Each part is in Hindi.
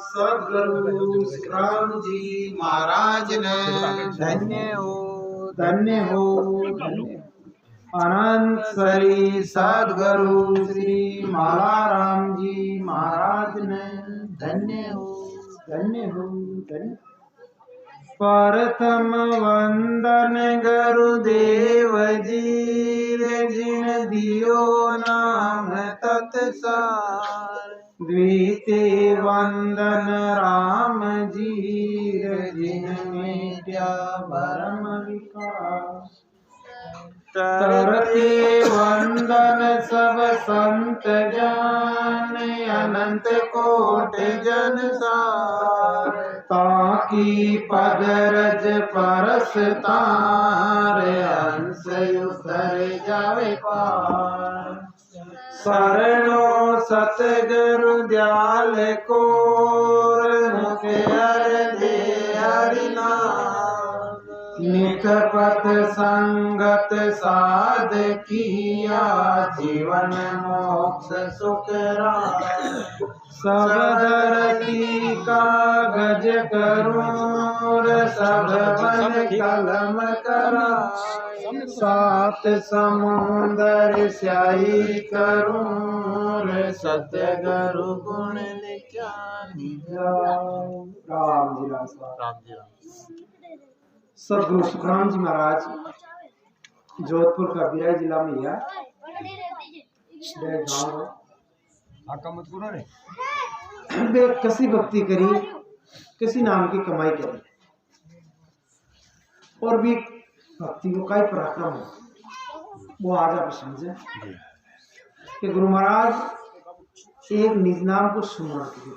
सद्गुरु राम जी महाराज ने धन्य हो अनंत श्री सद्गुरु श्री मालाराम जी महाराज ने धन्य हो धन्य हो धन्य। प्रथम वंदन गुरुदेव जी जिन दियो नाम तत्सार। द्वितीय वंदन राम जी जिन मिट्या भरम विकार। तृतीय वंदन सब संत जान अनंत कोट जन सार। ताकि पद रज परस तार अंश उतर जावे पार। शरणो सतगुरु दयाल को मुख हर दे हरिनाम। नित पथ संगत साध किया जीवन मोक्ष सुख राम। सब धरती कागज करूर सब बन कलम करा। सात समुंदर स्याही करूर सतगुरु गुण लिखानी। राम जी राम जी। सदगुरु सुखराम जी महाराज जोधपुर का बिहार जिला में है गाँव। वे किसी भक्ति करी किसी नाम की कमाई करी और भी भक्ति को कई पराक्रम है। वो आज आप समझे कि गुरु महाराज एक निज नाम को सुमरण किए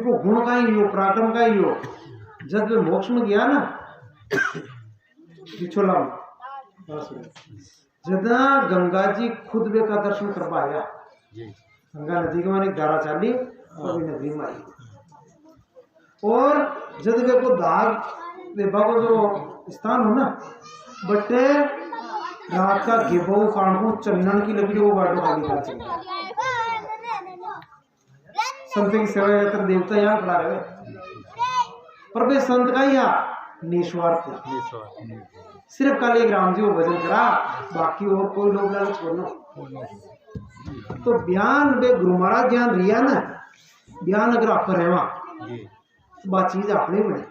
को गुण का ही हो पराक्रम का ही हो। जब वे मोक्ष में गया ना बिछोला जदा गंगा जी खुद वे का दर्शन कर पाया। गंगा नदी के माने धारा चाली और नदी में आई और जब वे को दाग देवा को जो स्थान हो ना बटे रात का गेबो कांडू चंदन की लकड़ी वो बाटो खाली का चल संत की सेवा यात्रा देवता यहाँ खड़ा रहे पर वे संत का यहाँ निस्वार्थ सिर्फ कल एक राम जी को भजन करा बाकी और कोई लोग लाल छोड़ना। तो बयान वे गुरु महाराज ध्यान रिया ना बयान अगर आप रहेवा तो बात चीज आपने बने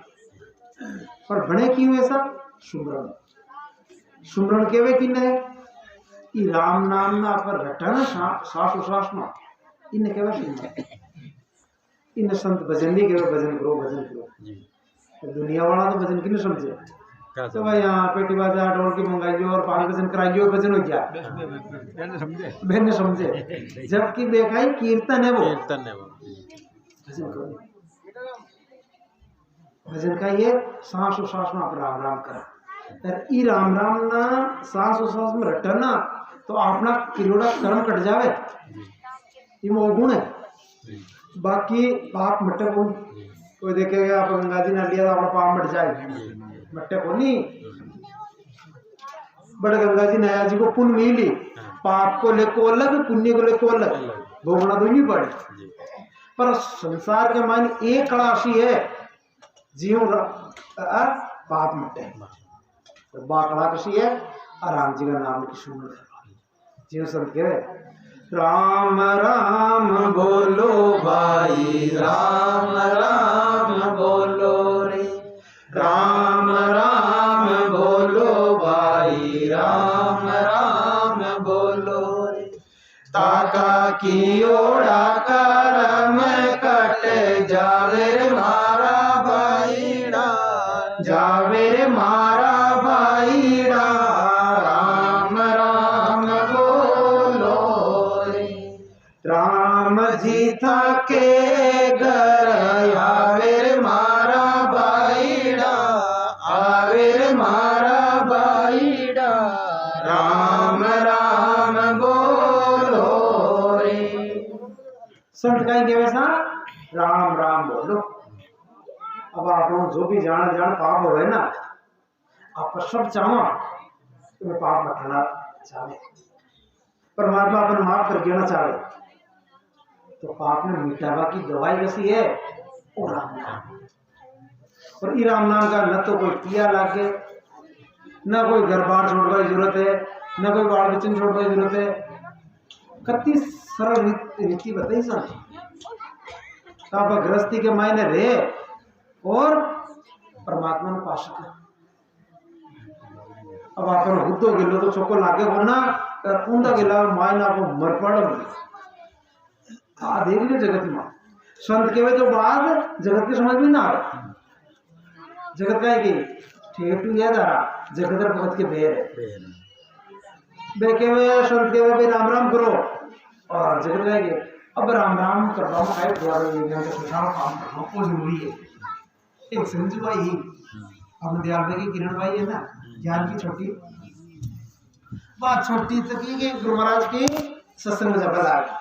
पर बने क्यों ऐसा सुमरण सुमरण केवे कि नहीं राम नाम ना पर रटा ना सास उसास ना इन केवे सुमरण इन संत भजन नहीं केवे भजन करो तो दुनिया वाला तो भजन की नहीं समझे तो भाई यहाँ पेटी बाजा ढोल की मंगाइयो और पाल भजन कराइयो भजन हो गया बहन समझे जबकि बेकाई कीर्तन है वो भजन का ये सांस उसास में आप राम राम करा ई राम राम ना सांस उसास में रटना तो अपना किलोड़ा कर्म कट जावे ये वो गुण है। बाकी पाप मटे को कोई देखेगा आप गंगा जी ने लिया तो अपना पाप मट जाए मट्टे को नहीं बड़े गंगा जी नया जी को पुण्य मिली पाप को लेको अलग पुण्य को लेको अलग भोगना तो नहीं पड़े पर संसार के मान एक कड़ाशी है जीव पाप मटे तो बा कड़ाशी है और राम जी का नाम की सुन जीव संत के राम राम बोलो भाई राम राम बोलो रे राम राम बोलो भाई राम राम बोलो रे ताका की ओड़ा करम कट जावे रे मारा भाईड़ा जावे रे मारा भाईड़ा राम राम बोलो रे राम जी था के घर आवे रे मारा भाईड़ा आवे रे मारा भाईड़ा राम राम बोलो रे संत कहीं के वैसा राम राम बोलो। अब आप लोग जो भी जान पाप हो ना आप सब चाहो तुम्हें पाप मटाना चाहे परमात्मा अपन माफ कर देना चाहे तो पाप ने मिटावा की दवाई कैसी है, वो राम नाम। और ई राम नाम का न तो कोई टिया लागे, न कोई घर बार छोड़ने की जरूरत है, न कोई बाल बच्चन छोड़ने की जरूरत है। कति सरल रीति बताई सन आप गृहस्थी के मायने रहे और परमात्मा ने पा सके। अब आप हुद्दो गिलो तो चोको लागे वरना ऊंधा गिला मायना को मर पड़ देख लियो जगत में संत के जो बात जगत के समझ में ना आवे। जगत का है ठेठू है जरा जगत भगत के बेर है बेके में संत के वे राम राम करो और जगत का है अब राम राम करना है द्वारा ये सुधार काम करना वो जरूरी है। एक संजू भाई हम दयाल भाई की किरण भाई है ना ज्ञान की छोटी बात छोटी तक की गुरु महाराज की सत्संग में जबल आ गई।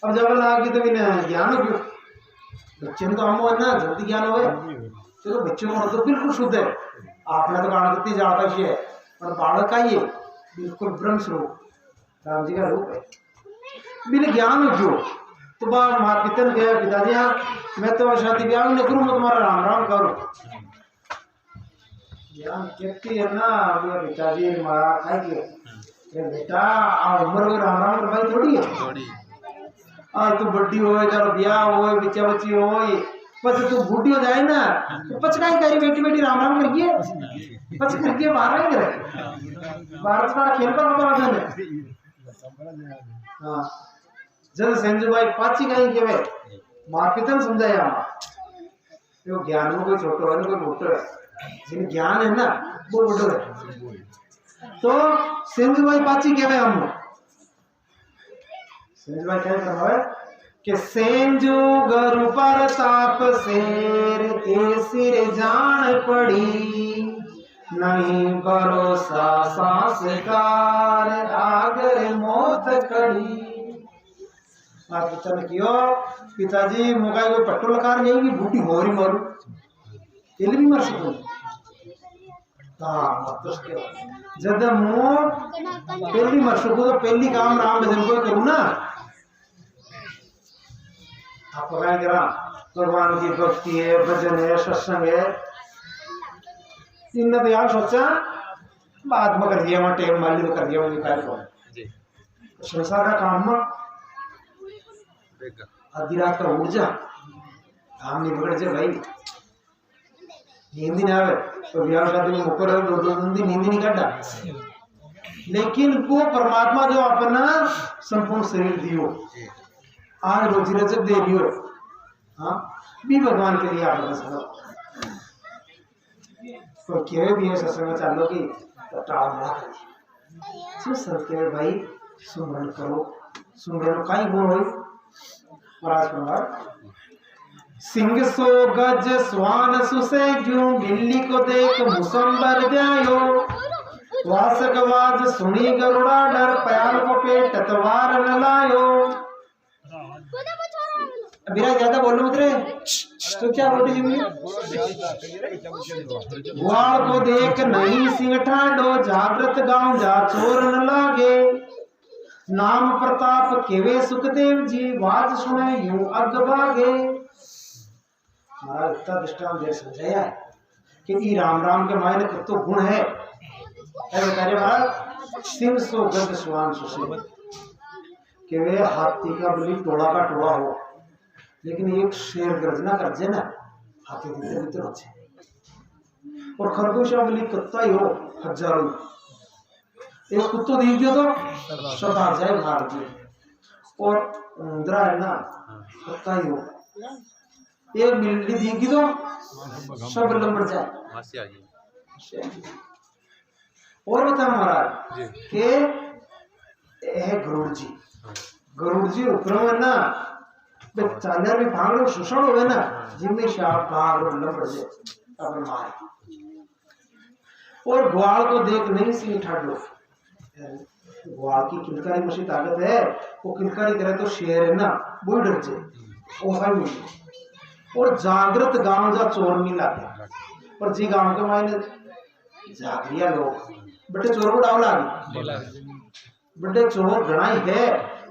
अब जबल आ गई तो भी ज्ञान हो गया बच्चे में तो हम हो ना जल्दी ज्ञान हो गए। चलो बच्चों को तो बिल्कुल शुद्ध है आपने तो गाना कितनी जाता है और बालक का ये बिल्कुल ब्रह्म स्वरूप राम जी का रूप है बिना ज्ञान हो क्यों तो माँ पिता ने कहा पिताजी मैं तो शादी ब्याह नहीं करूँ मैं तुम्हारा राम राम करूँ ज्ञान कहती है ना पिताजी मारा खाएंगे बेटा उम्र में राम राम भाई थोड़ी है तू बड्डी हो चारो ब्याह हो बच्चा बच्ची हो बस तू बूढ़ी हो जाए ना तो पचकाई करी बेटी बेटी राम राम करिए पच करके बाहर ही रहे भारत का खेल का मतलब है। हाँ जब संजू भाई पाची कहीं के वे माँ पिता ने समझाया वो ज्ञान में कोई छोटो है कोई मोटो है जिन ज्ञान है ना वो बड़ो है। तो संजू भाई पाची के वे हम संजू भाई क्या कर रहा है कि सेंजू गुरु पर ताप शेर के सिर जान पड़ी नहीं भरोसा सांसकार आगर मौत कड़ी। पिता ने कियो पिताजी मोगा कोई पेट्रोल कार नहीं की बूटी हो रही मारू तेल भी मर सको जब मो पहली मर सको तो पहली काम राम भजन को करूँ ना आप क्या करा भगवान की भक्ति है भजन है सत्संग है इनने तो यार सोचा बाद में कर दिया वहां टेम माली तो कर दिया वही कार्य संसार का काम में आधी रात का उठ जा काम नहीं बिगड़ जाए भाई नींद नहीं आवे तो ब्याह शादी में मुकर दो दिन नींद नहीं काटा लेकिन वो परमात्मा जो अपना संपूर्ण शरीर दियो आज रोजी रजक दे दियो हाँ भी भगवान के लिए आप सब तो केवे भी है सत्संग चालो की तो टाल ना करिए सब के भाई सुमरण करो सुमरण का ही गुण हो महाराज प्रभाव सिंह सो गज स्वान सुसे क्यों बिल्ली को देख मुसंबर जायो वासक वाज सुनी गरुड़ा डर प्यार को पेट तवार न लायो। अभी ज्यादा बोलो मत रे तो क्या रोटी जिम्मी ग्वाल को देख नहीं सिंह ठाडो जागृत गांव जा चोर न लागे नाम प्रताप केवे सुखदेव जी बात सुने यूं अग भागे। महाराज इतना दृष्टांत दे समझाया है कि ई राम राम के मायने तो गुण है बता महाराज सिंह सो गज स्वान सुसे कि वे हाथी का बलि टोड़ा का टोड़ा हो लेकिन एक शेर गर्जना कर जे ना हाथी भीतर भीतर अच्छे और खरगोश बलि कुत्ता ही हो हजारों एक कुत्तो देख दियो तो सब भाग जाए भाग दिए और उंदरा है ना कुत्ता ही हो एक बिल्ली देगी तो सब लंबड़ जाए। और बता महाराज के गरुड़ जी ऊपर में ना चादर में भाग लो शोषण हो ना जिम्मे शाप भाग लो लंबड़ जाए अपन मारे और ग्वाल को देख नहीं सी ठाड़ लो ग्वाल की किलकारी मशी ताकत है वो किलकारी करे तो शेर है ना वो डर जाए वो भाई मिले और जागृत गांव जा चोर नहीं लाते पर जी गांव के मायने जागरिया लोग बड़े चोर को डाव लागे बड़े चोर गणाई है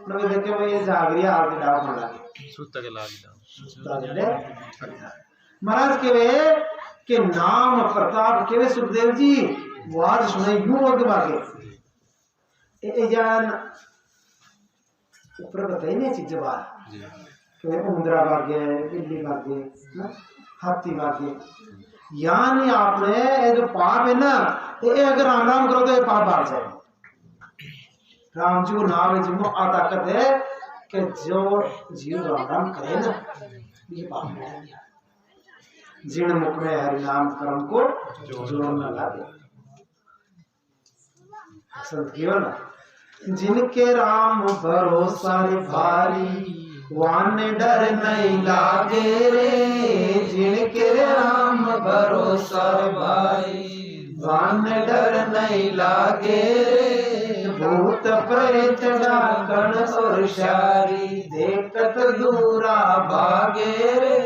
नवे देखे भाई ये जागरिया आके डाव बना के सुत्ता के लाग डाव महाराज के वे के नाम प्रताप के वे सुखदेव जी वाद सुने यूं हो के बागे ए जान ऊपर बताई नहीं चीज बात कि उंदरा भागे बिल्ली भागे हाथी भागे यानी आपने ये जो पाप है ना ये अगर राम राम करो तो ये पाप भाग जाए राम जी को नाम है जिनको आ ताकत है कि जो जीव राम राम करे ना ये पाप मिटा दिया जिन मुख में हरि नाम कर्म को जोर न लागे संत केवल जिनके राम भरोसा भारी वान डर नहीं लागे रे जिनके राम भरोसा भारी वान डर नहीं लागे रे भूत प्रेत डाकण और शारी देखत दूरा भागे रे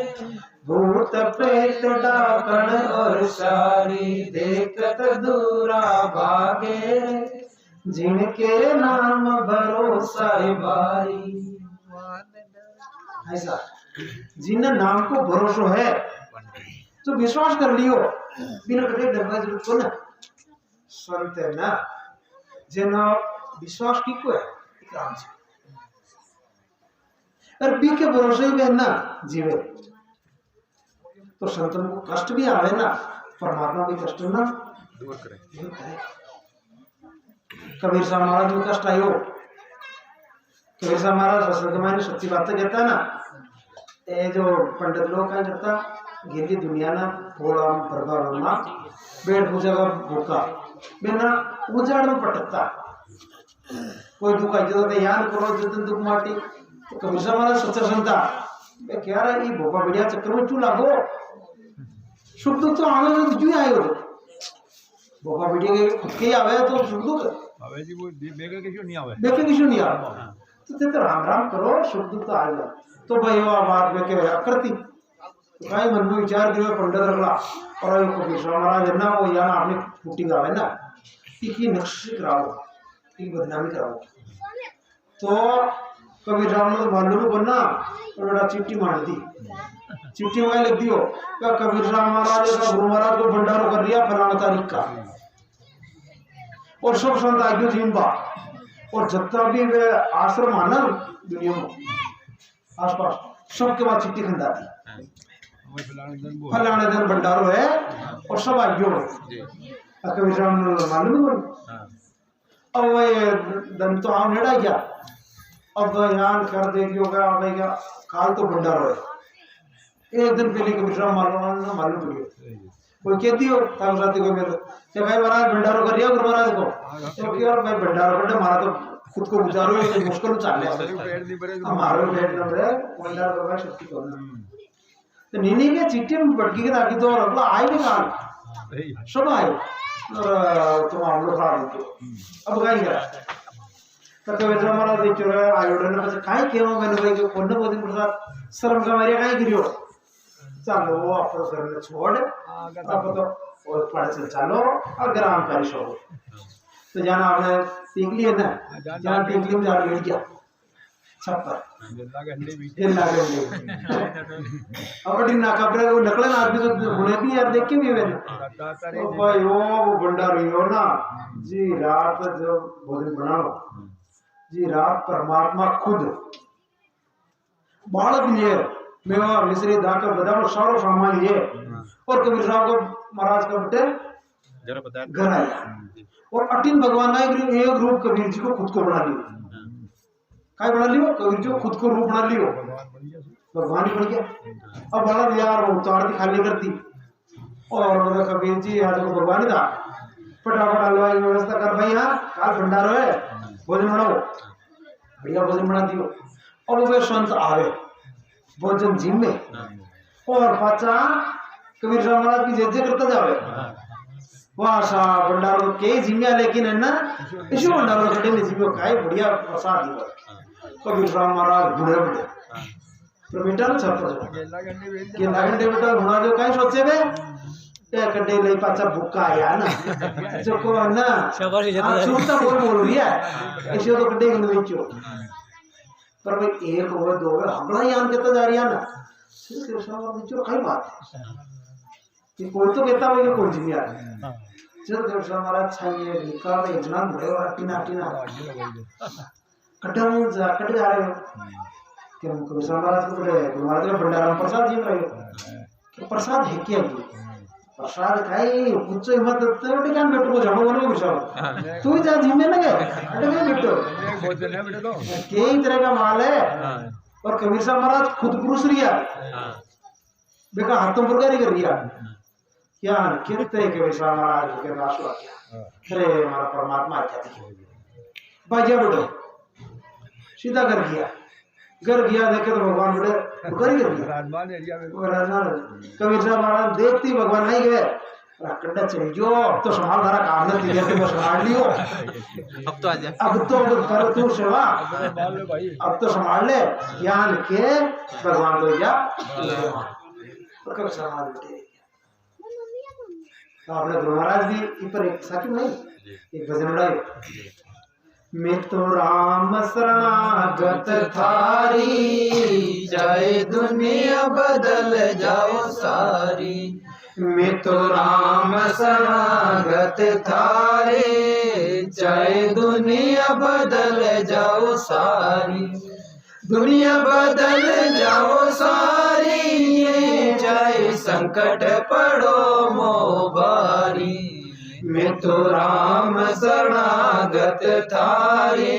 भूत प्रेत डाकण और शारी देखत दूरा भागे रे जिनके नाम भरोसा भारी ऐसा जिन नाम को भरोसा है तो विश्वास कर लियो बिना कटे डरने की जरूरत ना संत है ना जिन विश्वास की को है राम जी और बी के भरोसे में ना जीवे तो संतन को कष्ट भी आवे ना परमात्मा भी कष्ट ना दूर करे कबीर साहब महाराज को कष्ट आयो कबीर साहब महाराज रसोई में सच्ची बातें कहता है ना ये जो पंडित लोग क्या करता गिरती दुनिया ना थोड़ा प्रभाव ना बेड पूजा का भूखा बिना उजाड़ में पटकता कोई दुख आई तो याद करो जितने दुख माटी तो कबीर साहब महाराज सच्चा संता क्या रहा ये भूखा बढ़िया चक्कर में क्यों लागो सुख दुख तो आगे में क्यों आए हो भूखा बढ़िया के खुद के आवे तो सुख दुख आवे जी वो बेकर के क्यों नहीं आवे तो ते राम राम करो सुख दुख तो आएगा तो भाई वो बात में के करती तो कहीं मन में विचार दियो पंडित रगला और कबीर साहब महाराज ना वो यार आपने फूटी गावे ना की नक्शे कराओ की बदनामी कराओ तो कबीर साहब ने तो मालूम बनना और बड़ा चिट्ठी मार दी चिट्ठी में लिख दियो क्या कबीर साहब महाराज का गुरु महाराज को भंडारा कर दिया फलाना तारीख का और सब संत आगे जिम्बा और जितना भी वे आश्रम आना दुनिया में आसपास सबके बाद चिट्ठी खंडा दी फलाने दिन भंडारो है और सब आगे कबीर साहब मालूम अब वह दिन तो आम नेड़ा गया अब यान कर दे होगा भाई क्या काल तो भंडारो है एक दिन पहले कबीर साहब मालूम पड़ी कोई कहती हो तब रात को मेरे तो भाई महाराज भंडारो कर दिया गुरु महाराज को तो क्या भाई भंडारो करते हमारा तो खुद को गुजारो ये मुश्किल चाल है हमारे पेट नंबर है भंडारो करवा शक्ति को तो नीनी के चिट्ठी में पटकी के ताकि तो अगला आए भी काल सब आए और तुम हम लोग खा देते अब कहीं गया तो कबीर साहब महाराज देख रहे आयोडन में काहे केवा मैंने भाई को कोण बोदिन प्रसाद शर्म का मारे काहे गिरियो चलो अपना करने छोड़ अब तो और पढ़ चल चलो और ग्राम पेरिश हो तो जाना आपने टीकली है ना जहाँ टीकली में जाकर लेट गया छप्पर जिला गंडे अब डी ना कपड़े वो नकले ना आदमी तो होने भी यार देख के भी है तो भाई वो भंडारी हो ना जी रात जो भोजन बनाओ जी रात परमात्मा खुद बालक लिए मेवा मिश्री दाकर बदाम सारो सामान लिए और कबीर साहब को महाराज का बेटे घर आया और अटिन भगवान का एक रूप कबीर जी को खुद को बना लियो काय बना लियो कबीर जी को खुद को रूप बना लियो भगवान ही बन गया अब बड़ा यार वो उतार दी खाली करती और कबीर जी आज को भगवान ही था फटाफट हलवा की व्यवस्था कर भाई यहाँ काल भंडारो है भोजन बनाओ बढ़िया भोजन बना दियो और वे संत आवे भोजन जिम्मे और पाचा कबीर साहब महाराज की जय करता जावे वाह साहब भंडारो के जिम्मे लेकिन है ना इसी भंडारो कटे ने जिम्मे खाए बढ़िया प्रसाद दी कबीर साहब महाराज बूढ़े बूढ़े तो बेटा ना छप्पर के लागंडे बेटा घुना जो काहे सोचे बे ए कटे ले पाचा भूखा आया ना जो को ना शाबाश ये तो सुनता बोल रही है ऐसे तो कटे ने बेचो पर भाई एक हो दो हो हमला ही आन कहता जा रही है ना सिर्फ कृष्ण और नीचे कई बात है कि कोई तो कहता भाई कोई जिम्मे आ जब कृष्ण महाराज चाहिए निकाल इतना बड़े और टीना टीना कटम जा कट जा रहे हो कि हम कृष्ण महाराज को बोले महाराज का भंडारा प्रसाद जी रहे हो प्रसाद है क्या प्रसाद खाई कुछ हिम्मत तो क्या बेटो को जानो वाले विषय तू जा जिम्मे लगे अरे बेटो कई तरह का माल है और कबीर साहब महाराज खुद पुरुष रिया बेका हाथों पर कर रिया क्या कितने कबीर साहब महाराज के पास हुआ क्या अरे हमारा परमात्मा क्या दिखे बाजा बेटो सीधा कर गया देखे तो भगवान बड़े कर कबीर साहब महाराज देखती भगवान नहीं गए कड्डा चली जो अब तो संभाल धारा काम नहीं दिया तो संभाल लियो अब तो आजा अब तो कर तू सेवा अब तो संभाल ले ज्ञान के भगवान को जा कबीर साहब महाराज आपने गुरु महाराज जी पर एक साकी नहीं एक भजन उड़ाई मैं तो राम शरणागत थारी चाहे दुनिया बदल जाओ सारी मैं तो राम शरणागत थारे चाहे दुनिया बदल जाओ सारी दुनिया बदल जाओ सारी चाहे संकट पड़ो मोबारी मैं तो राम शरणागत थारे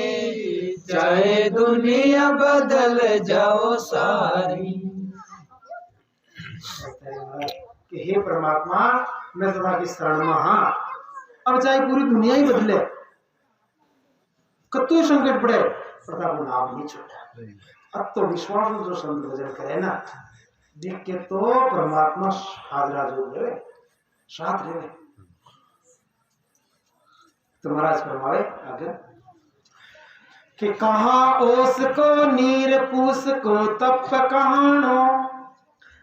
चाहे दुनिया बदल जाओ सारी कि हे परमात्मा मैं तुम्हारा की शरण में हाँ अब चाहे पूरी दुनिया ही बदले कतु संकट पड़े प्रताप नाम नहीं छोड़ा अब तो विश्वास जो संत भजन करे ना देख के तो परमात्मा हाजरा जो रहे साथ रहे तो महाराज फरमाए आगे कि कहा ओस को नीर पूस को तप कहानो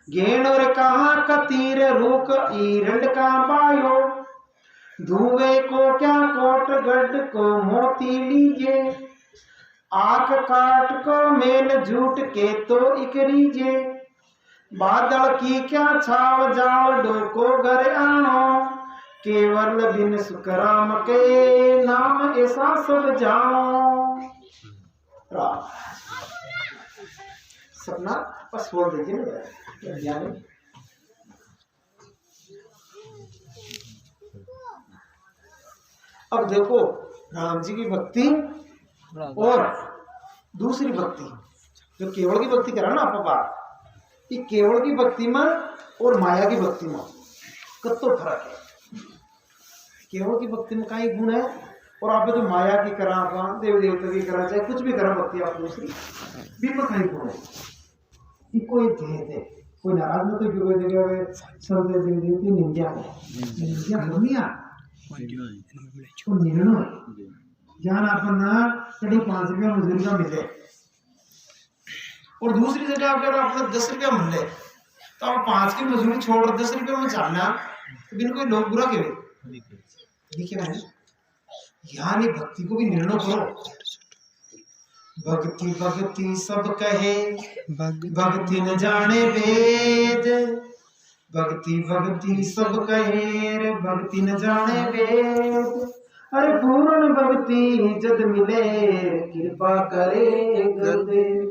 गेण और कहा कतीर रूक ईरंड का बायो धुए को क्या कोट गढ़ को मोती लीजे आंख काट को मेल झूठ के तो इकरीजे बादल की क्या छाव जाओ डोको घर आनो केवल बिन सुखराम के नाम ऐसा सब जाओ सपना बस बोल दीजिए अब देखो राम जी की भक्ति और दूसरी भक्ति जो केवल की भक्ति करा ना आपका ये केवल की भक्ति में और माया की भक्ति में कतो फर्क है केवल की भक्ति में कई गुण है और आप जो माया की करा देवी देवता की करा चाहे कुछ भी करा भक्ति आप दूसरी भी में कई गुण है इको एक भेद है कोई नाराज में तो क्यों देवे सब देवी देवती निंदा दुनिया को निर्णय ज्ञान अपन ना कभी 5 रुपया मजदूरी का मिले और दूसरी जगह अगर आपको 10 रुपया मिले तो आप 5 की मजदूरी छोड़ 10 रुपया में जाना तो बिन कोई लोग बुरा क्यों देखिए ना यहाँ नहीं भक्ति को भी निर्णय करो भक्ति भक्ति सब कहे भक्ति न जाने वेद भक्ति भक्ति सब कहे भक्ति न जाने वेद अरे पूर्ण भक्ति जद मिले कृपा करे गुरुदेव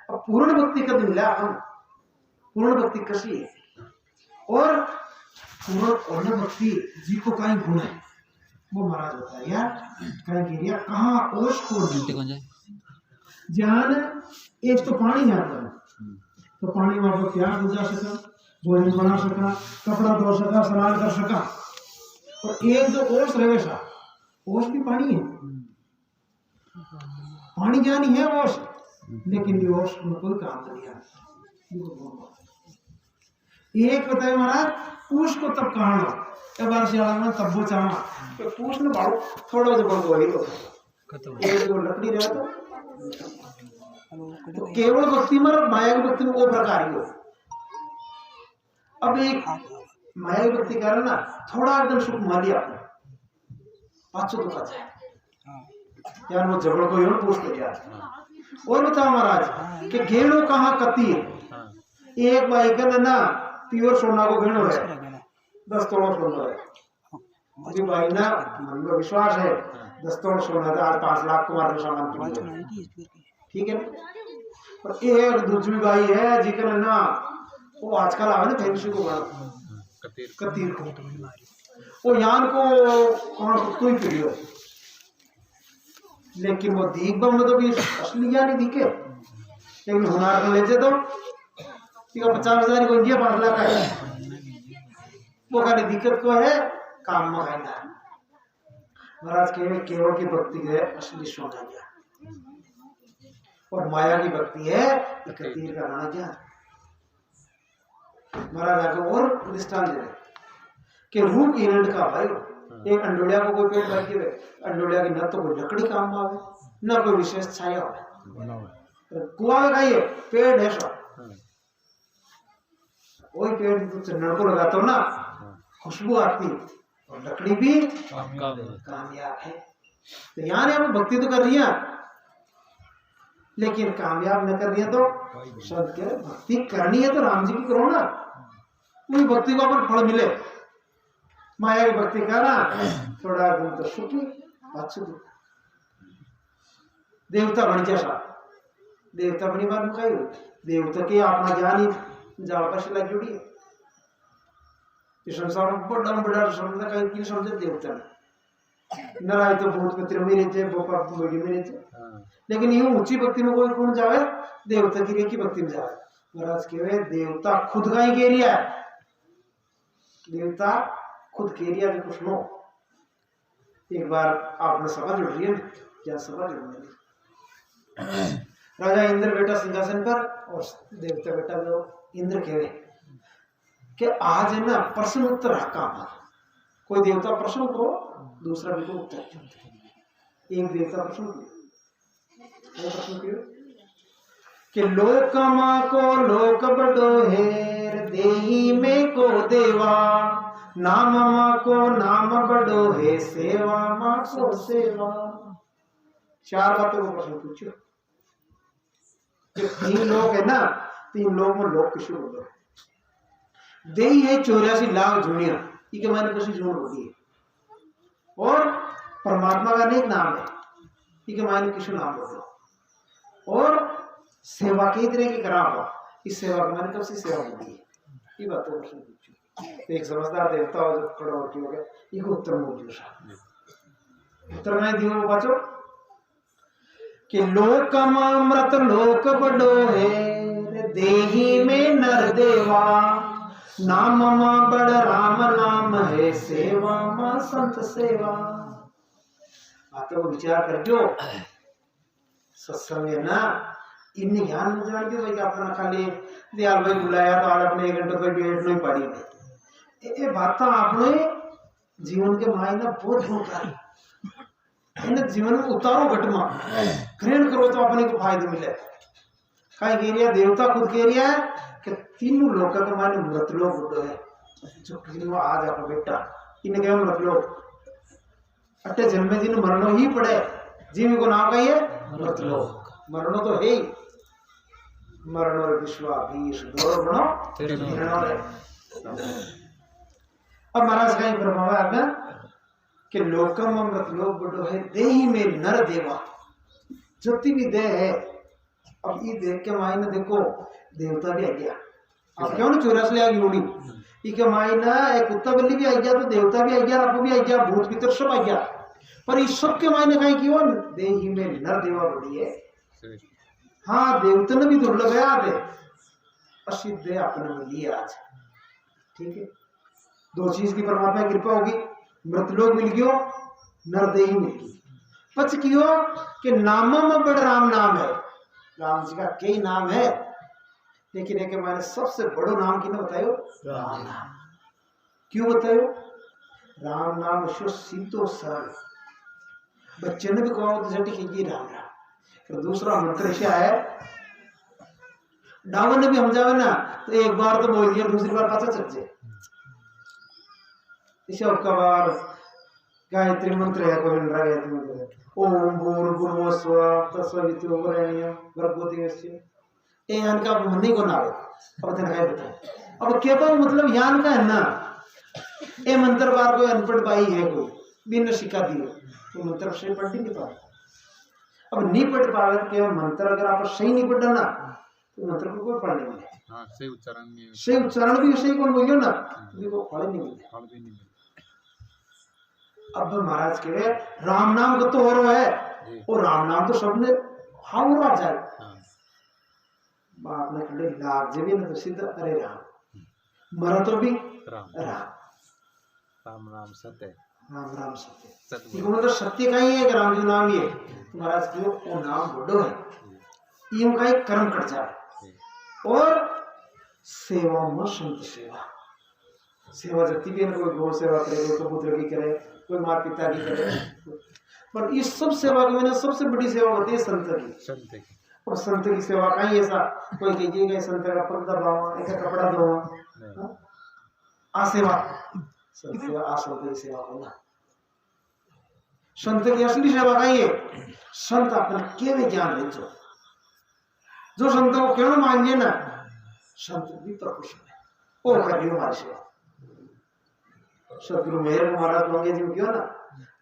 अब पूर्ण भक्ति कद मिला हम पूर्ण भक्ति कसी है और पूर्ण भक्ति जी को कहीं गुण है वो महाराज होता है यार कहीं गिरिया कहाँ ओश को ज्ञान एक तो पानी जाता है तो पानी में आपको प्यार बुझा सका भोजन बना सका कपड़ा धो सका स्नान कर सका और एक जो ओस रहे सा ओस भी पानी है पानी ज्ञानी है ओस लेकिन ये ओस में कोई काम नहीं है एक बताए महाराज पूछ को तब कहा बार से में तब वो चाह तो पूछ ने बाड़ो थोड़ा जो बंद वही तो एक जो लकड़ी रहे तो केवल भक्ति में और माया की भक्ति में वो प्रकार ही हो अब एक माया की भक्ति कारण ना थोड़ा एकदम सुख मान लिया आपने 500 दुखा जाए यार वो झगड़ को यूं पूछ कर यार और बताओ महाराज कि घेणो कहाँ कती है। हाँ एक भाई का ना प्योर सोना को घेणो है 10 तोला सोना है। अभी भाई ना मन में विश्वास है 10 तोला सोना है, आज 5 लाख कुमार का सामान किया, ठीक है ना। और एक दूसरी भाई है जिकर ना वो आजकल आवे ना फैंसी को बड़ा कतीर को वो यान को कौन कोई पीड़ियो, लेकिन वो दीख बम तो भी असली या नहीं दिखे, लेकिन हुनार कर लेते तो ठीक है 50,000 को इंडिया 5 लाख है। वो खाली दिक्कत को है काम में खाना महाराज केवल की भक्ति है असली सोना क्या और माया की भक्ति है कतीर का राणा क्या। महाराज आगे और दृष्टांत दे कि रूप हिरण का भाई एक अंडोलिया को कोई पेट भर के अंडोलिया की न तो कोई लकड़ी काम में आवे न कोई विशेष छाया हो, कुआ में खाइए पेड़ है सब वही पेड़ चंदन को लगाता हो ना खुशबू आती और लकड़ी भी कामयाब है। तो यहाँ ने भक्ति तो कर रही है लेकिन कामयाब न कर रही है तो सब कह रहे भक्ति करनी है तो राम जी की करो ना, वही भक्ति को अपन फल मिले। माया की भक्ति करना थोड़ा दिन तो सुखी अच्छी देवता बन जैसा देवता बनी बात मुकाई देवता के अपना ज्ञान ही जाल का शिला जुड़ी है। इस संसार में बड़ा समझ कहीं की समझे देवता ने नाराय तो भूत मित्र मेरे थे बोपा मेरे मेरे थे, लेकिन यूं ऊंची भक्ति में कोई कौन जावे देवता की भक्ति में जावे। महाराज के देवता खुद का ही केरिया है, देवता खुद केरिया भी कुछ लो। एक बार आपने सभा जुड़ रही है क्या सभा जुड़ने राजा इंद्र बैठा सिंहासन पर और देवता बैठा जो इंद्र कहे कि आज है ना प्रश्न उत्तर काम कोई देवता प्रश्न करो दूसरा भी को उत्तर एक देवता प्रश्न क्यों कि लोक मां को लोक बड़ो हेर देही में को देवा नाम मां को नाम बड़ो है सेवा मां को सेवा। 4 बातों को प्रश्न पूछो। 3 लोग है ना 3 लोग में लोग किसी बोलो देही है 84 लाख दुनिया ये मैंने किसी जोड़ होती है और परमात्मा का अनेक नाम है ये मैंने किसी नाम बोलो और सेवा कई तरह की करा हुआ इस सेवा को मैंने कब से सेवा होती है ये बात तो प्रश्न पूछो। एक समझदार देवता हो जब खड़ा होती हो गया ये उत्तर उत्तर में दियो बचो कि लोक अमृत लोक बड़ो है देही में नर देवा नाम मां बड़ राम नाम है सेवा मां संत सेवा। बातों को विचार करके सत्संग है ना इन ज्ञान में जान के भाई अपना खाली दयाल भाई बुलाया तो आज अपने 1 घंटे कोई बैठ नहीं पड़ी ये बात आपने जीवन के मायने बहुत होता है जीवन में उतारो घटना ग्रहण करो तो अपने को फायदा मिले। कहीं कह रहा देवता खुद कह रहा है कि 3 लोग का माने मृत लोग है जो आज आप बेटा इन्हें क्या मृत लोग अट्टे जन्मे जिन मरणों ही पड़े जीव को नाम कहिए मृत लोग मरणों तो है ही मरण और विश्वाभीष दोनों अब महाराज का ही प्रभाव है कि लोकम अमृत लोक बड़ो है देही में नर देवा ज्योति भी दे है। अब ये देख के मायने देखो देवता भी आ गया अब क्यों ना 84 आ गई लोड़ी ये मायना एक कुत्ता बिल्ली भी आ गया तो देवता भी आ गया आपको भी आ गया भूत पितर सब आ गया पर इस सब के मायने कहीं की देही में नर देवा बड़ी है। हाँ देवता ने भी दुर्लभ है आज असिद्ध है अपने में लिया आज ठीक है 2 चीज की परमात्मा की कृपा होगी मृतलोक मिल गयो नरदेही मिल गई पच कियो कि नामों में बड़ा राम नाम है राम जी का कई नाम है लेकिन एक मैंने सबसे बड़ो नाम किने बतायो राम नाम। क्यों बतायो राम नाम शो सीधो सरल बच्चे ने भी कहा तो झट खींची राम राम। फिर दूसरा मंत्र ऐसा है डावन ने भी हम जावे ना तो एक बार तो बोल दिया दूसरी बार पता चल जाए इसे का बार गायत्री मंत्र है गोविंद गायत्री मंत्र ओम भूर्भुवः स्वः तत्सवितुर्वरेण्यं भर्गो देवस्य ए यान का मन्नी को ना अब तक है बताए अब क्या मतलब यान का है ना ए मंत्र बार कोई अनपढ़ भाई है कोई बिन सिखा दियो तो मंत्र से पढ़ नहीं पाए अब नहीं पढ़ पावे तो केवल मंत्र अगर आप सही नहीं पढ़ना ना तो मंत्र को कोई पढ़ नहीं मिले हाँ सही उच्चारण नहीं सही उच्चारण भी सही कौन बोलियो ना देखो पढ़ नहीं मिले फल भी नहीं मिले अब महाराज के राम नाम का तो हो रहा है और राम नाम तो सबने हाँ हो रहा जाए बाप ने खड़े लाग जब ना तो सीधा अरे राम मरा तो भी राम राम राम राम सत्य राम राम सत्य सत्य इनको मतलब सत्य का ही है कि राम जी नाम ही है तो महाराज क्यों वो नाम बड़ो है यूं का एक कर्म कट जाए और सेवा में संत सेवा सेवा जति भी कोई गौ सेवा करे कोई पुत्र की करे कोई माता पिता की करे पर इस सब सेवा के मैंने सबसे बड़ी सेवा होती है संत की संत की और संत की सेवा का ही ऐसा कोई कीजिएगा संत का पग दबावा एक कपड़ा धोवा आसेवा संत सेवा आसंत की सेवा होना संत की असली सेवा का ही है संत अपने केवल ज्ञान ले जो संत को क्यों मांगे ना संत भी प्रकुशल है वो कभी हमारी सेवा सतगुरु मेहर महाराज मांगे जी क्यों ना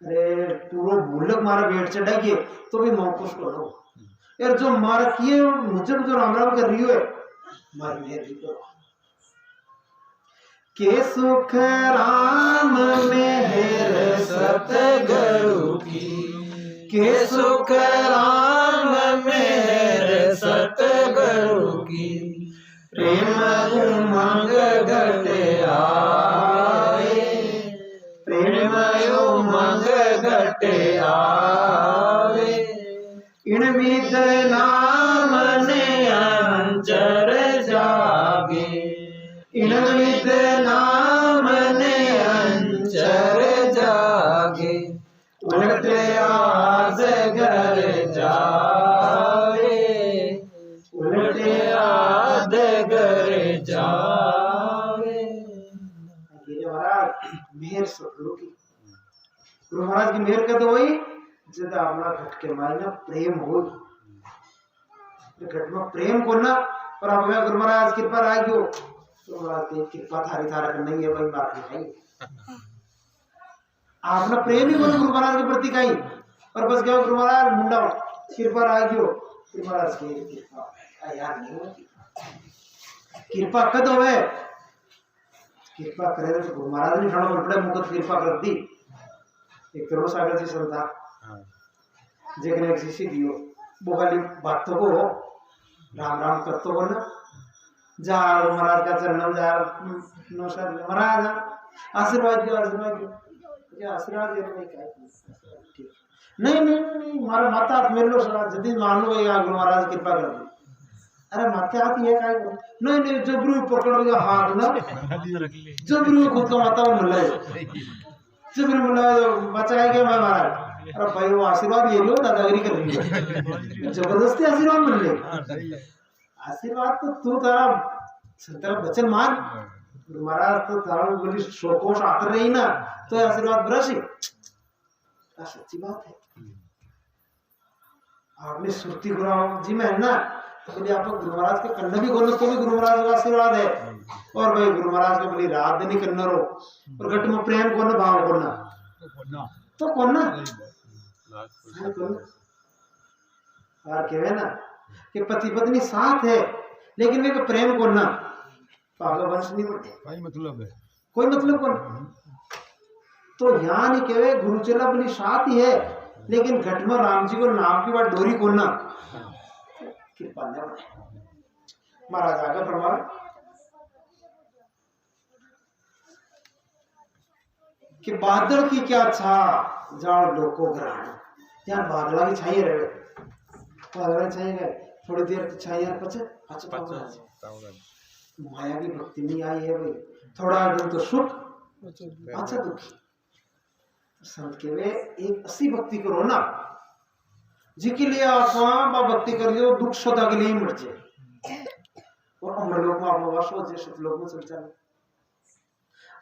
अरे पूरा मुल्क मारा भेंट चढ़ाइए तो भी मौकुश करो यार जो मारा किए मुझे जो राम राम कर रही है मारी मेहर भी करो के सुख राम मेहर सतगुरु की के सुख राम मेहर सतगुरु की प्रेम उमंग घट आए प्रेम उमंग घट आवे इन विद नाम ने अंचर जागे इन विद नाम ने अंचर जागे उलट आज घर जावे उलट आज घर जावे महाराज मेहर सतगुरु की गुरु महाराज की मेहर का तो वही जब अपना घट के मायना प्रेम हो घट में प्रेम को ना पर अब मैं गुरु महाराज कृपा आ गयो तो महाराज की कृपा थारी थारा करना ही है भाई बात नहीं आपने प्रेम ही गुरु महाराज के प्रति कही और बस गया गुरु महाराज मुंडा कृपा आ गयो गुरु महाराज की कृपा यार नहीं होती कृपा कद होवे कृपा करे तो गुरु महाराज ने ठाणो बड़े मुकत कृपा कर दी एक करोड़ सागर जी संता जेकने एक शिष्य दियो वो खाली बात तो को राम राम करतो को ना जा महाराज का चरण जा नमस्कार महाराज आशीर्वाद दो ये आशीर्वाद दे नहीं क्या ठीक नहीं नहीं नहीं मारा माता हाथ मेरे लो सरा जदी मानो या गुरु महाराज कृपा कर दी अरे माते हाथ ये काय करो नहीं नहीं जबरू पकड़ के हाथ ना जबरू खुद का माता में मिला जबरू मिला बचाए के मैं महाराज अरे भाई वो आशीर्वाद ले लो दादागिरी कर रही है जबरदस्ती आशीर्वाद मिल ले आशीर्वाद तो तू तेरा बचन मान महाराज तो तारा बोली शोकोश आतर रही ना तो आशीर्वाद ब्रशी सच्ची बात है आपने सुरती गुरु जी में है ना तो बोले आप गुरु महाराज के कन्ना भी खोलो तो भी गुरु महाराज का आशीर्वाद है और भाई गुरु महाराज के बोली रात दिन करना रो और घट में प्रेम को ना भाव को ना तो कौन ना यार कहे ना कि पति पत्नी साथ है लेकिन वे प्रेम को ना पागल वंश नहीं बढ़ते भाई मतलब है कोई मतलब कौन तो यहाँ नहीं कहे गुरु चला अपनी साथ ही है लेकिन घट में राम जी को नाम की बात डोरी को ना कृपा न बने महाराज आगे प्रमाण कि बादल की क्या छा जाओ लोको ग्रहण यार बादला की छाई रहे बादला छाई गए थोड़ी देर तो छाई यार पचे माया की भक्ति नहीं आई है भाई थोड़ा दिन तो सुख अच्छा दुखी संत के वे एक अस्सी भक्ति करो ना जिसके लिए आप भक्ति करियो दुख सदा के लिए ही मिट जाए और अमरलोक में आप वास हो जाए सतलोक में चल जाए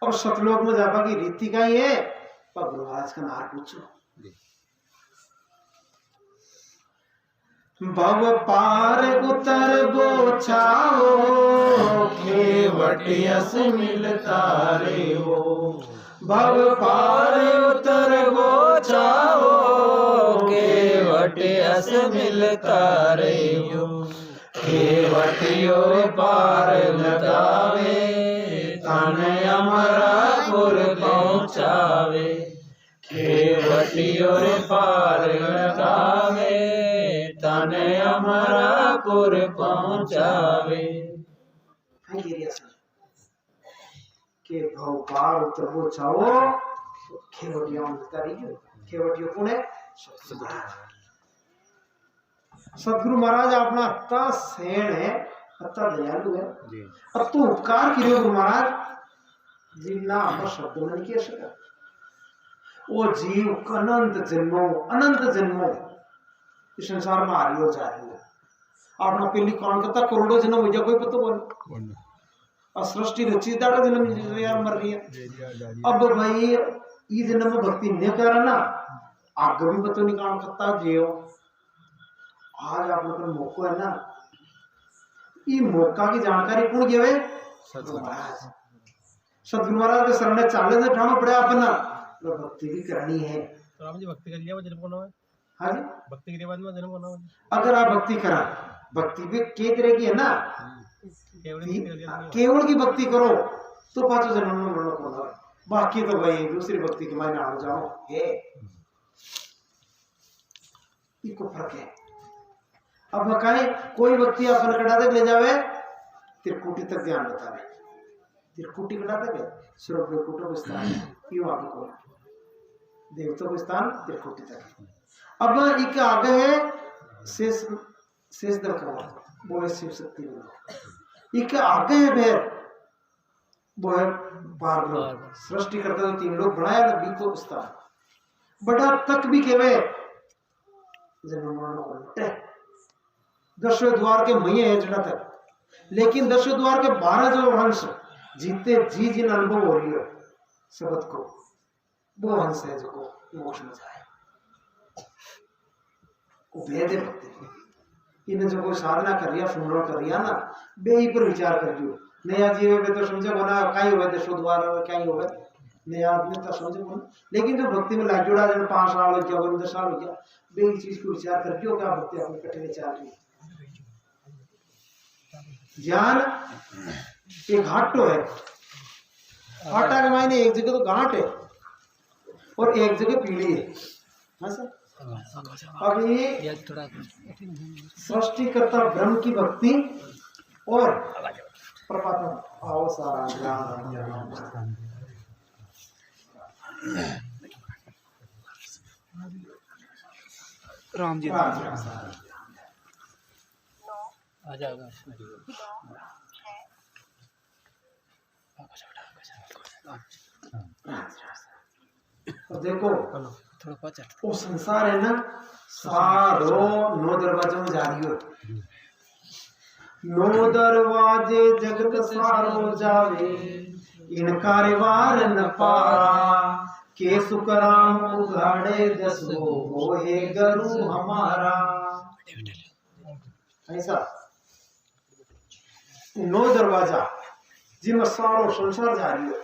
और सतलोक में जापा की रीति का ही है पर गुरु महाराज का नाम पूछो भव पार उतर गो छाओ खेवटियस मिलता रे हो। भव पार उतर गो छाओ केवटियस मिलता रे हो। केवटियो पार लगावे तने अमरापुर पहुँचावे। केवटियो पार लगावे तने अमरापुर पहुँचावे। के भव पार उतर गो छाओ खेवटिया मिलता रही हो। खेवटियो कौन है? सदगुरु महाराज अपना हत्ता सेण है, हत्ता दयालु है। अब तो उपकार करियो गुरु महाराज जी ना हम शब्द में नहीं कह सका। वो जीव अनंत जन्मों इस संसार में आ रही हो जा रही है। आपने पहली कौन करता करोड़ों जन्म हो जाए कोई पता बोल और सृष्टि रची दाड़ा जन्म यार मर रही है। अब भाई ये जन्म में भक्ति नहीं कर ना आगे भी बतो निकाल करता जियो। आज आप लोग का मौका है ना, ये मौका की जानकारी कौन गिवे? सदगुरु महाराज के शरण चाले से ठाणो पड़े अपना भक्ति भी करनी है। तो आप जी भक्ति कर लिया वो जन्म होना है। हाँ जी भक्ति के बाद में जन्म होना है। अगर आप भक्ति करा, भक्ति भी के तरह की है ना, केवल की भक्ति करो तो पांचों जन्म में मरना होगा। बाकी तो भाई दूसरी भक्ति के मायने आ जाओ है, इसको फर्क है। अब कहे कोई व्यक्ति अपन कटा तक ले जावे त्रिकुटी तक ध्यान बतावे। त्रिकुटी कटा तक है स्वर्ग वैकुंठ को स्थान क्यों आगे को देवता को स्थान त्रिकुटी तक है। अब एक आगे है शेष दल का वो है शिव शक्ति को। एक आगे है भेर वो है बार सृष्टि करते हुए तीन लोग बनाया ना बी को स्थान बड़ा तक भी केवे जन्म मरण उल्टे 10वें द्वार के मई है जड़ा तक। लेकिन 10वें द्वार के 12 जो हंस जीते जी जिन अनुभव हो रही है शब्द को वो हंस है जो मोक्ष में जाए वो भेद है भक्ति। इन्हें जो कोई साधना कर रिया सुमरण कर रिया ना बे पर विचार कर लियो नया जीवे में तो समझे बना कहीं होवे 10वें द्वार क्या ही होवे नया आदमी तो समझे बना। लेकिन जो भक्ति में लाग जुड़ा जन 5 साल हो गया 10 साल हो गया बे चीज को विचार कर लियो क्या भक्ति अपने कटे में चल रही है। ज्ञान एक घाटो है, घाटा के मायने एक जगह तो घाट है और एक जगह पीढ़ी है। हाँ सर अब ये सृष्टिकर्ता ब्रह्म की भक्ति और परमात्मा आओ सारा ज्ञान राम जी आ जाएगा। देखो थोड़ा पचट वो संसार है ना सारो 9 दरवाजों में जा रही हो। 9 दरवाजे जगत सारो जावे इनका रिवार न पारा के सुकराम उघाड़े दसो वो है गुरु हमारा। ऐसा 9 दरवाजा जिनमें सारो संसार जा रही हो।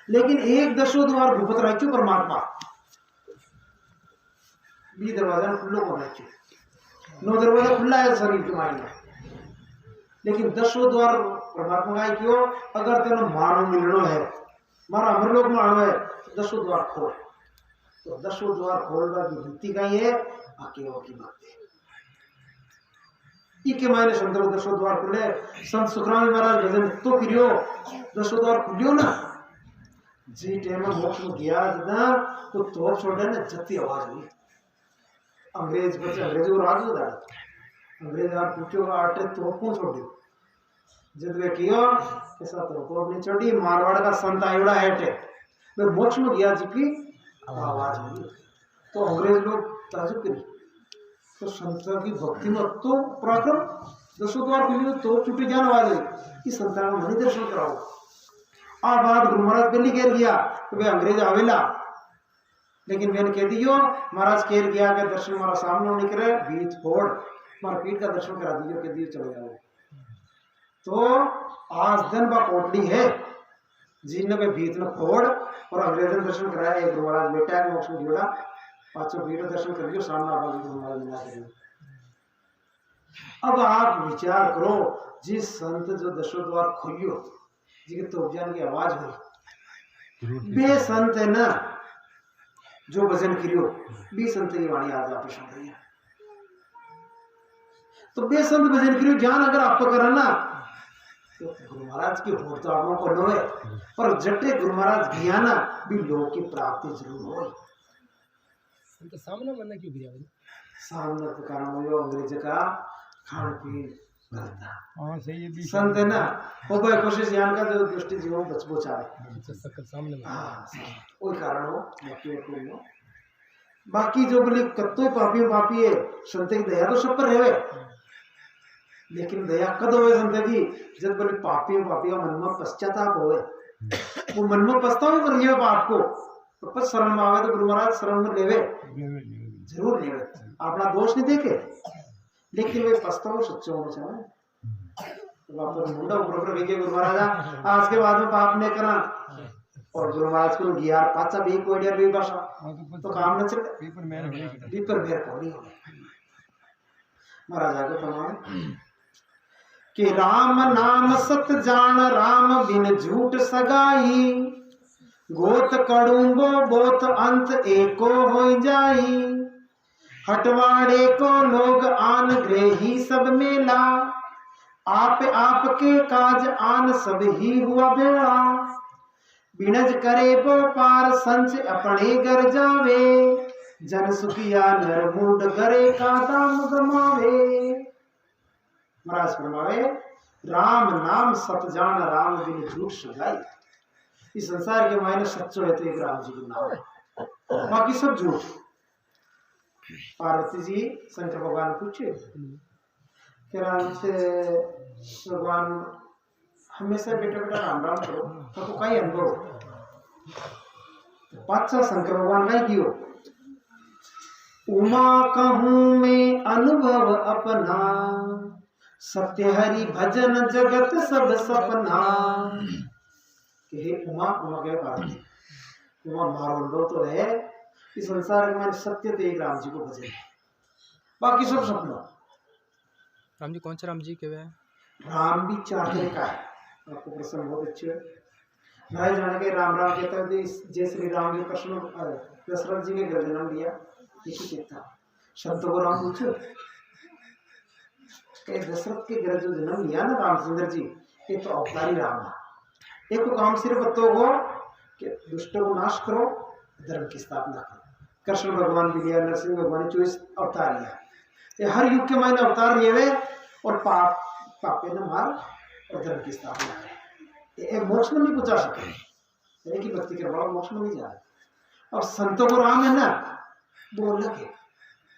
लेकिन एक 10वें द्वार भूपत राज्य परमात्मा बी दरवाजा खुल्लो को रखे 9 दरवाजा खुला है शरीर के मायने। लेकिन 10वें द्वार परमात्मा का क्यों अगर तेनो मानो मिलनो है मारा अमर लोग मानो है तो 10वें द्वार खोल तो 10वें द्वार खोलना की रीति का ही है अकेलो की बात है। इके मायने संत 10वें द्वार खुले संत सुखराम महाराज भजन तो करियो 10वें द्वार खुलियो ना जी टाइम में मोक्ष में गया जदा तो तोप छोड़े ना जती आवाज हुई अंग्रेज बच्चे अंग्रेजों को राज होता अंग्रेज आप पूछो आटे तोप को छोड़ दियो जब वे किया ऐसा तो नहीं छोड़ी मारवाड़ का संत आयोड़ा है वे मोक्ष में गया जी की आवाज हुई तो अंग्रेज लोग ताजुब करी तो संत की भक्ति में तो पराक्रम 10वें द्वार खुली तो छुट्टी जान आवाज आई इस संतान में मणि दर्शन कराओ। आ बात गुरु महाराज पहली कह गया तो वे अंग्रेज आवेला लेकिन मैंने कह दियो महाराज केर गया के दर्शन हमारा सामने निकले बीच फोड़ हमारा पीठ का दर्शन करा दियो कह दियो चले जाओ। तो आज दिन बा कोटली है जिन पे बीच में फोड़ और अंग्रेजन दर्शन कराया। एक गुरु महाराज बेटा है मोक्ष में जोड़ा पांचों पीठ दर्शन कर दियो सामने आवाज गुरु महाराज मिला करियो। अब आप विचार करो जिस संत जो दशो द्वार खोलियो जी तो ज्ञान की आवाज हुई बे संत है ना जो भजन करियो बे संत की वाणी आज आप सुन रही है। तो बे संत भजन करियो ज्ञान अगर आप करा ना तो गुरु महाराज की होड़ तो आप को लो है पर जटे गुरु महाराज गया ना भी लोग की प्राप्ति जरूर हो। तो सामने मरना क्यों गिरा भाई? सामने तो कारण हो अंग्रेज का खान पीन करता। हाँ सही है। संत है ना वो भाई कोशिश ज्ञान का जो दृष्टि जीवन बचा है सक्कर सामने कोई कारण हो बाकी जो बोली कत्तो पापी है संत की दया तो सब पर रहे लेकिन दया कद हो संत की जब बोले पापी का मन में पश्चाताप हो वो मन में पछतावा कर लिया पाप को तो पछ शरण में आवे तो गुरु महाराज शरण में लेवे जरूर लेवे अपना दोष नहीं देखे लेकिन वे पछतावा सच्चा होना चाहिए। मुंडा ऊपर गुरु महाराज आज के बाद में पाप नहीं करा और गुरु महाराज को गियार पाचा भी कोई डेर भी भाषा तो काम न चले पेपर मेर कोनी हो महाराज आगे फरमाए कि राम नाम सत जान राम बिन झूठ सगाई गोत कड़ूंगो बोत अंत एको हो जाई हटवाड़े को लोग आन ग्रेही सब मेला आप के काज आन सब ही हुआ बेड़ा बिनज करे वो पार संच अपने घर जावे जन सुखिया नर मूड करे का दाम गमावे। महाराज फरमावे राम नाम सत जान राम बिन झूठ सगाई। इस संसार के मायने सच्चो है तो एक राम जी का नाम है बाकी सब झूठ। पार्वती जी शंकर भगवान पूछे कि राम से भगवान हमेशा बेटा बेटा राम राम करो तो कई अनुभव बादशाह शंकर भगवान का कियो उमा कहूं में अनुभव अपना सत्य हरि भजन जगत सब सपना। हे उमा के पार्वती उमा मारो अनुभव तो है इस संसार में सत्य तो एक राम जी को भजन बाकी सब सपना। राम जी कौन सा राम जी के हैं? राम भी चाहते का है आपको प्रश्न बहुत अच्छे है भाई जाने के राम राम कहता है जय श्री राम जी कृष्ण दशरथ जी के घर जन्म लिया किसी कहता शब्द को राम पूछो दशरथ के घर जो जन्म लिया ना रामचंद्र जी ये तो अवतारी राम है। एक काम सिर्फ बत्तों को कि दुष्टों को नाश करो धर्म की स्थापना करो। कृष्ण भगवान भी लिया नरसिंह भगवान ने 24 अवतार लिया ये हर युग के मायने अवतार लिए और पापे ने मार और धर्म की स्थापना करे ये मोक्ष में नहीं पहुंचा सके एक ही भक्ति के बड़ा मोक्ष में नहीं जा रहा। और संतों को राम है ना वो अलग है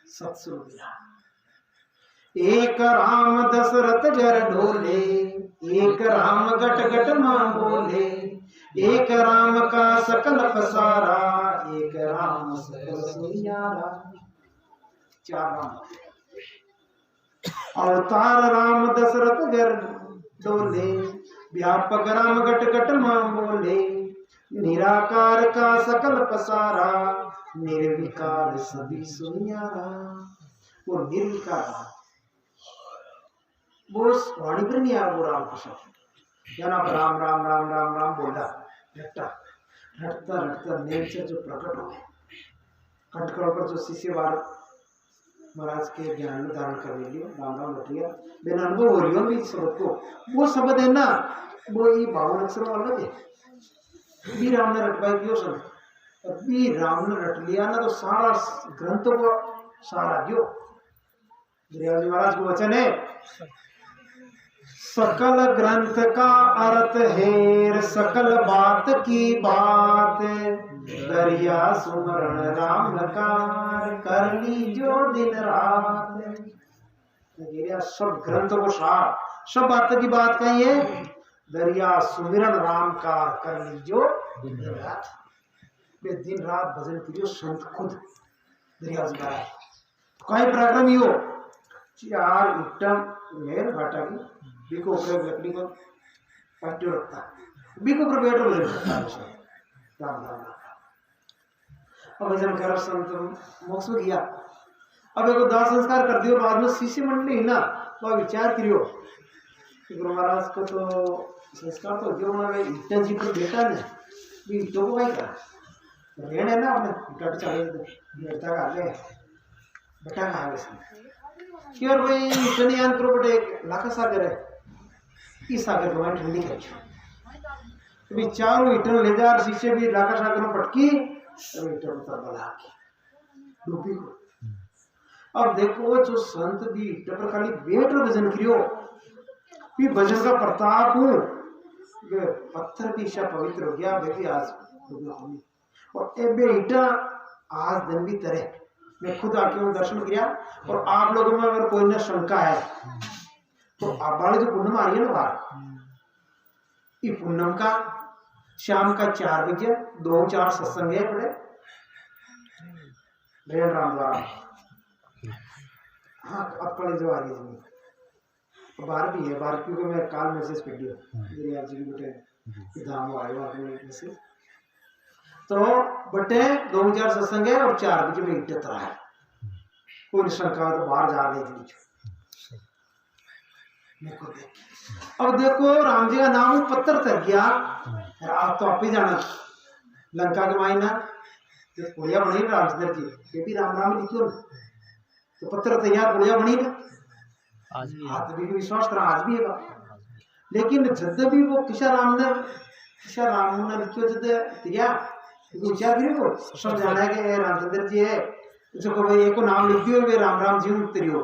सत्स्वरूप राम। एक राम दशरथ घर ढोले एक राम गट गट मां बोले एक राम का सकल पसारा एक राम सकल सुनियारा। चार राम अवतार राम दशरथ घर डोले व्यापक राम गट गट मां बोले निराकार का सकल पसारा निर्विकार सभी सुनियारा। वो निर्विकार वो वाणी पर नहीं आया वो राम का शब्द क्या नाम राम राम राम राम राम बोला रटता रटता रटता नेचर जो प्रकट हो कंठकड़ पर जो शिष्य बार महाराज के ज्ञान में धारण कर लियो राम राम रट गया बिना अनुभव हो रही हो भी शब्द को वो शब्द है ना वो ये 52 अक्षर वाला है भी राम ने रटवाई क्यों शब्द अभी राम ने रट लिया ना तो सारा ग्रंथों को सारा क्यों दरियाजी महाराज को वचन है सकल ग्रंथ का अर्थ हेर सकल बात की बात दरिया सुमरण राम कार कर ली जो दिन रात। सब ग्रंथों को सार सब बात की बात कही है दरिया सुमिरन राम कार कर ली जो दिन रात। वे दिन रात भजन करियो संत खुद दरिया जुगाड़ा कहीं पराक्रम ही हो 4 इट्टा मेर घाटा की बिको ऊपर लकड़ी को पाटियो रखता बिको पर बैठो भजन करता राम राम अब भजन कर संत मोक्ष में गया। अब एक दाह संस्कार कर दियो बाद में शिष्य मंडली ही ना तो विचार करियो गुरु महाराज को तो संस्कार तो जो हमारे इट्टा जी पर बेटा ने भी इट्टों को भाई करा रेण है ना अपने इट्टा चले बेटा का आगे बेटा का आगे से क्यों भाई इट्टा नहीं आन करो बटे लाखा सागर है इस सागर को मैं ठंडी कर भी चारों इट्टा ले जा शिष्य भी लाखा सागर में पटकी तो इट्टा को तरबला की डूबी को। अब देखो जो संत भी इट्टा पर खाली बेट भजन करियो भी भजन का प्रताप हूँ पत्थर की इच्छा पवित्र हो गया बेबी आज और एबे इटा आज दिन भी तरह मैं खुद आके दर्शन किया और आप लोगों में अगर कोई न शंका है तो आप वाले जो पूनम आ रही है ना बाहर ये पूनम का शाम का 4 बजे 2-4 सत्संग है बड़े रेण राम द्वारा हाँ अपने जो आ रही है बाहर भी है बाहर क्योंकि मैं काल मैसेज कर दिया मेरे आप जी बेटे धाम आए हो आपने मैसेज तो बटे 2-4 सत्संग है और 4 बजे में इट्टे तरह है कोई शंका तो बाहर जा रही थी अब देखो राम जी का नाम पत्थर तर गया आप तो आप ही जाना लंका के मायना पुड़िया बनी रामचंद्र जी ये भी राम राम लिखियो तो पत्थर तैयार पुड़िया बनी ना आज भी विश्वास करा आज भी है लेकिन जब भी वो किशा राम ने लिखियो जब तैयार विचार करियो को समझाना है कि रामचंद्र जी है जो को भाई एक को नाम लिख दियो वे राम राम जी उतरियो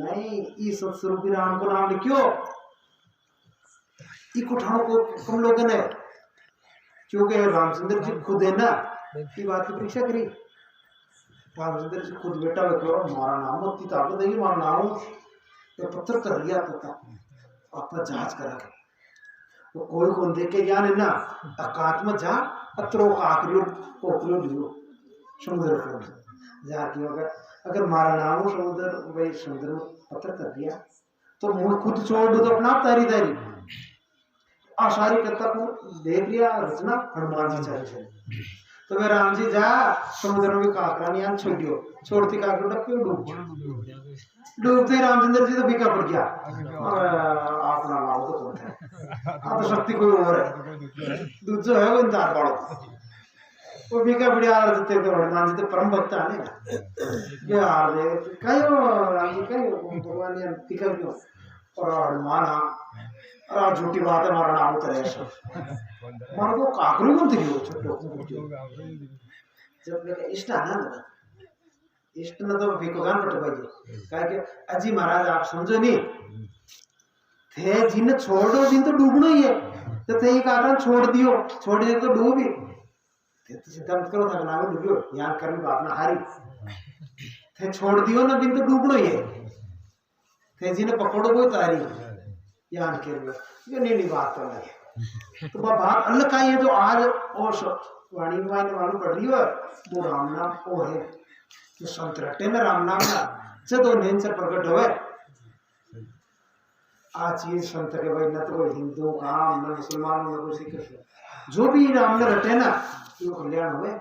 नहीं ई सत्स्वरूपी राम को नाम लिखियो ई कोठाओं को कम लोगों ने क्योंकि रामचंद्र जी खुद है ना ये बात की परीक्षा करी रामचंद्र जी खुद बेटा करो हमारा नाम होती ताकत देगी हमारा नाम तो पत्थर कर लिया तो अपना जांच करा के तो कोई कौन देख के ज्ञान है ना अकात्म जा अत्रो आखिरी पोखरियो लियो समुद्र को जा की अगर हमारा नाम हो समुद्र भाई समुद्र में पत्थर कर दिया तो मुंह खुद छोड़ दो तो अपना तारी तारी आसारी करता को देख लिया रचना हनुमान जी चाहिए तो वे राम जी जा समुद्र में काकरा नहीं छोड़ियो छोड़ती काकरा डब क्यों डूबते रामचंद्र जी तो फीका पड़ गया अपना लाओ तो कौन है आप तो शक्ति कोई और है दूध जो है वो इंतजार पड़ो वो फीका पड़ गया देते तो हनुमान जी तो परम भक्त आने ये हार दे कहो राम जी कहो भगवान ने फीका क्यों और हनुमान और झूठी बात है हमारा नाम उतरे मानो तो काकरू को दियो छोटो जब लेके इष्ट आनंद इष्ट न तो भिकोगान पट भाई कहे कि अजी महाराज आप समझो नहीं थे जिन छोड़ो जिन तो डूबना ही है तो थे कारण छोड़ दियो छोड़ दियो तो डूबी थे तो सीधा मत करो था नाम डूबियो याद करने बात ना हारी थे छोड़ दियो ना बिन तो डूबना ही है थे जिन पकड़ो कोई तारी याद कर लो ये नहीं बात तो नहीं तो बात अलग का है जो आज और वाणी में मालूम पड़ रही है वो राम नाम वो है कि संत रटे में राम नाम ना जब नेचर प्रकट हुए आज ये संत के भाई न तो हिंदू का न मुसलमान न कोई सिख जो भी राम ने रटे ना वो कल्याण हुए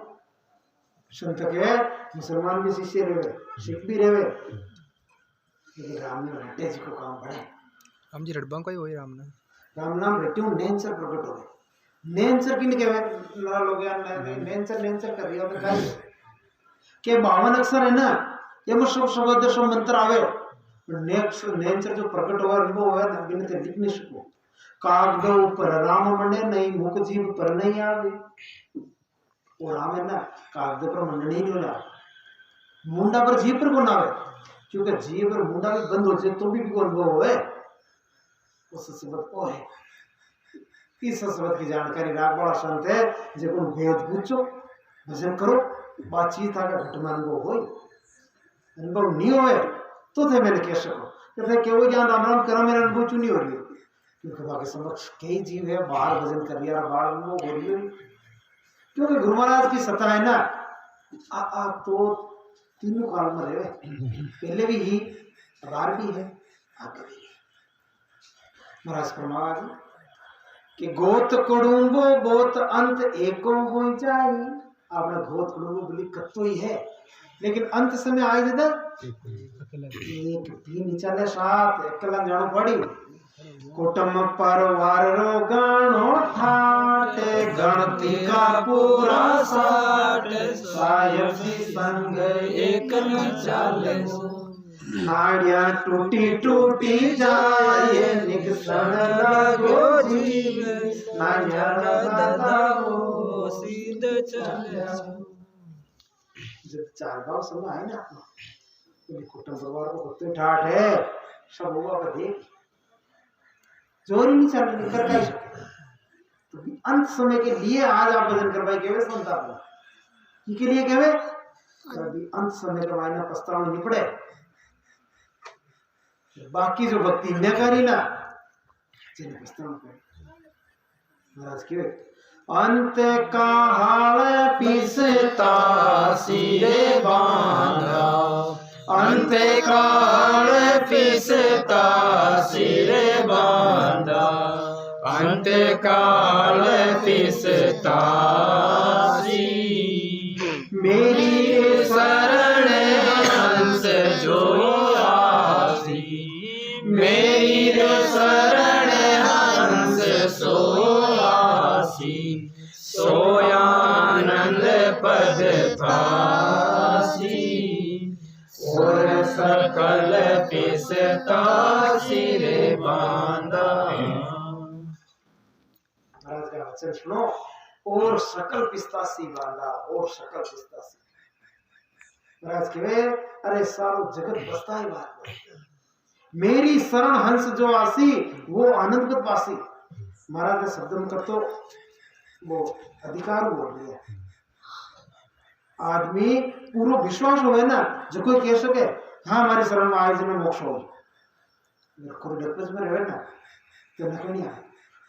संत के मुसलमान भी शिष्य रहे सिख भी रहे लेकिन राम ने रटे जी को काम बढ़े राम जी रटबा कोई होई राम ने राम नाम रट्यो नेचर प्रकट हो नेचर की निके लड़ा लोग यार नेचर कर रिया तो काय के 52 अक्षर है ना ये में सब शब्द सब मंत्र आवे नेचर जो प्रकट हुआ वो है बिन ते लिख नहीं सको कागद ऊपर राम मंडे नहीं मुख जीव पर नहीं आवे वो राम है ना कागद पर मंडने ही नहीं होला मुंडा पर जीव पर कौन आवे क्योंकि जीव पर मुंडा भी बंद हो जाए तो भी कोई अनुभव होए उस सबक को है इस सबक की जानकारी राग बड़ा संत है जब उन भेद पूछो भजन करो बातचीत आगे घटना अनुभव नहीं होए तो थे मैंने कह सको कहते केवल ज्ञान राम राम करो मेरा अनुभव क्यों नहीं हो रही क्योंकि बाकी समक्ष कई जीव है बाहर भजन कर लिया बाहर अनुभव हो रही क्योंकि गुरु महाराज की सत्ता है ना, आप तो तीनों काल में रहे, पहले भी ही, बार भी है, आगे भी है। महाराज फरमाया कि गोत कड़ूंगो गोत अंत एको हो जाए। आपने गोत कड़ूंगो बोली कत्तो ही है, लेकिन अंत समय आए जदा एक भी नहीं चले, साथ एकला जानो पड़ी। कुटुंब परिवार रो गानो ठाटे, गणती का पूरा साठ, सायब संग एक न चाले। नाड़िया टूटी टूटी जाए, निकसन लगो जीव, नाड़िया दादा वो सीधे चले। जब चार गाँव सब आए ना, कुटुंब परिवार को कुत्ते ठाठ है, सब हुआ का देख जोर ही नहीं चल रही, कर का तो अंत समय के लिए आज आप भजन करवाई केवे संता को के लिए केवे कभी अंत समय का मायना पछतावा नहीं पड़े। बाकी जो भक्ति न करी ना जिन्हें पछतावा पड़े। महाराज के अंत का हाल पिसता सिरे बांधा, अंत काल पिसता सिरे बांधा, अंत काल पिसता सी। मेरी शरण हंस जो आसी, मेरी शरण हंस सो आसी, सोयानंद पद पासी, और सकल पिसता सिरे बांधा। महाराज का वचन सुनो, और सकल पिसता सी बांधा, और सकल पिसता सी। महाराज कहे अरे सारो जगत बसता ही बात, मेरी शरण हंस जो आसी वो आनंद पद पासी। महाराज ने शब्द में कर तो वो अधिकार बोल दिया। आदमी पूरा विश्वास हो ना, जो कोई कह सके हाँ हमारी शरण में आए जिन्हें मोक्ष हो, डरपस में रहे ना तो नहीं आए।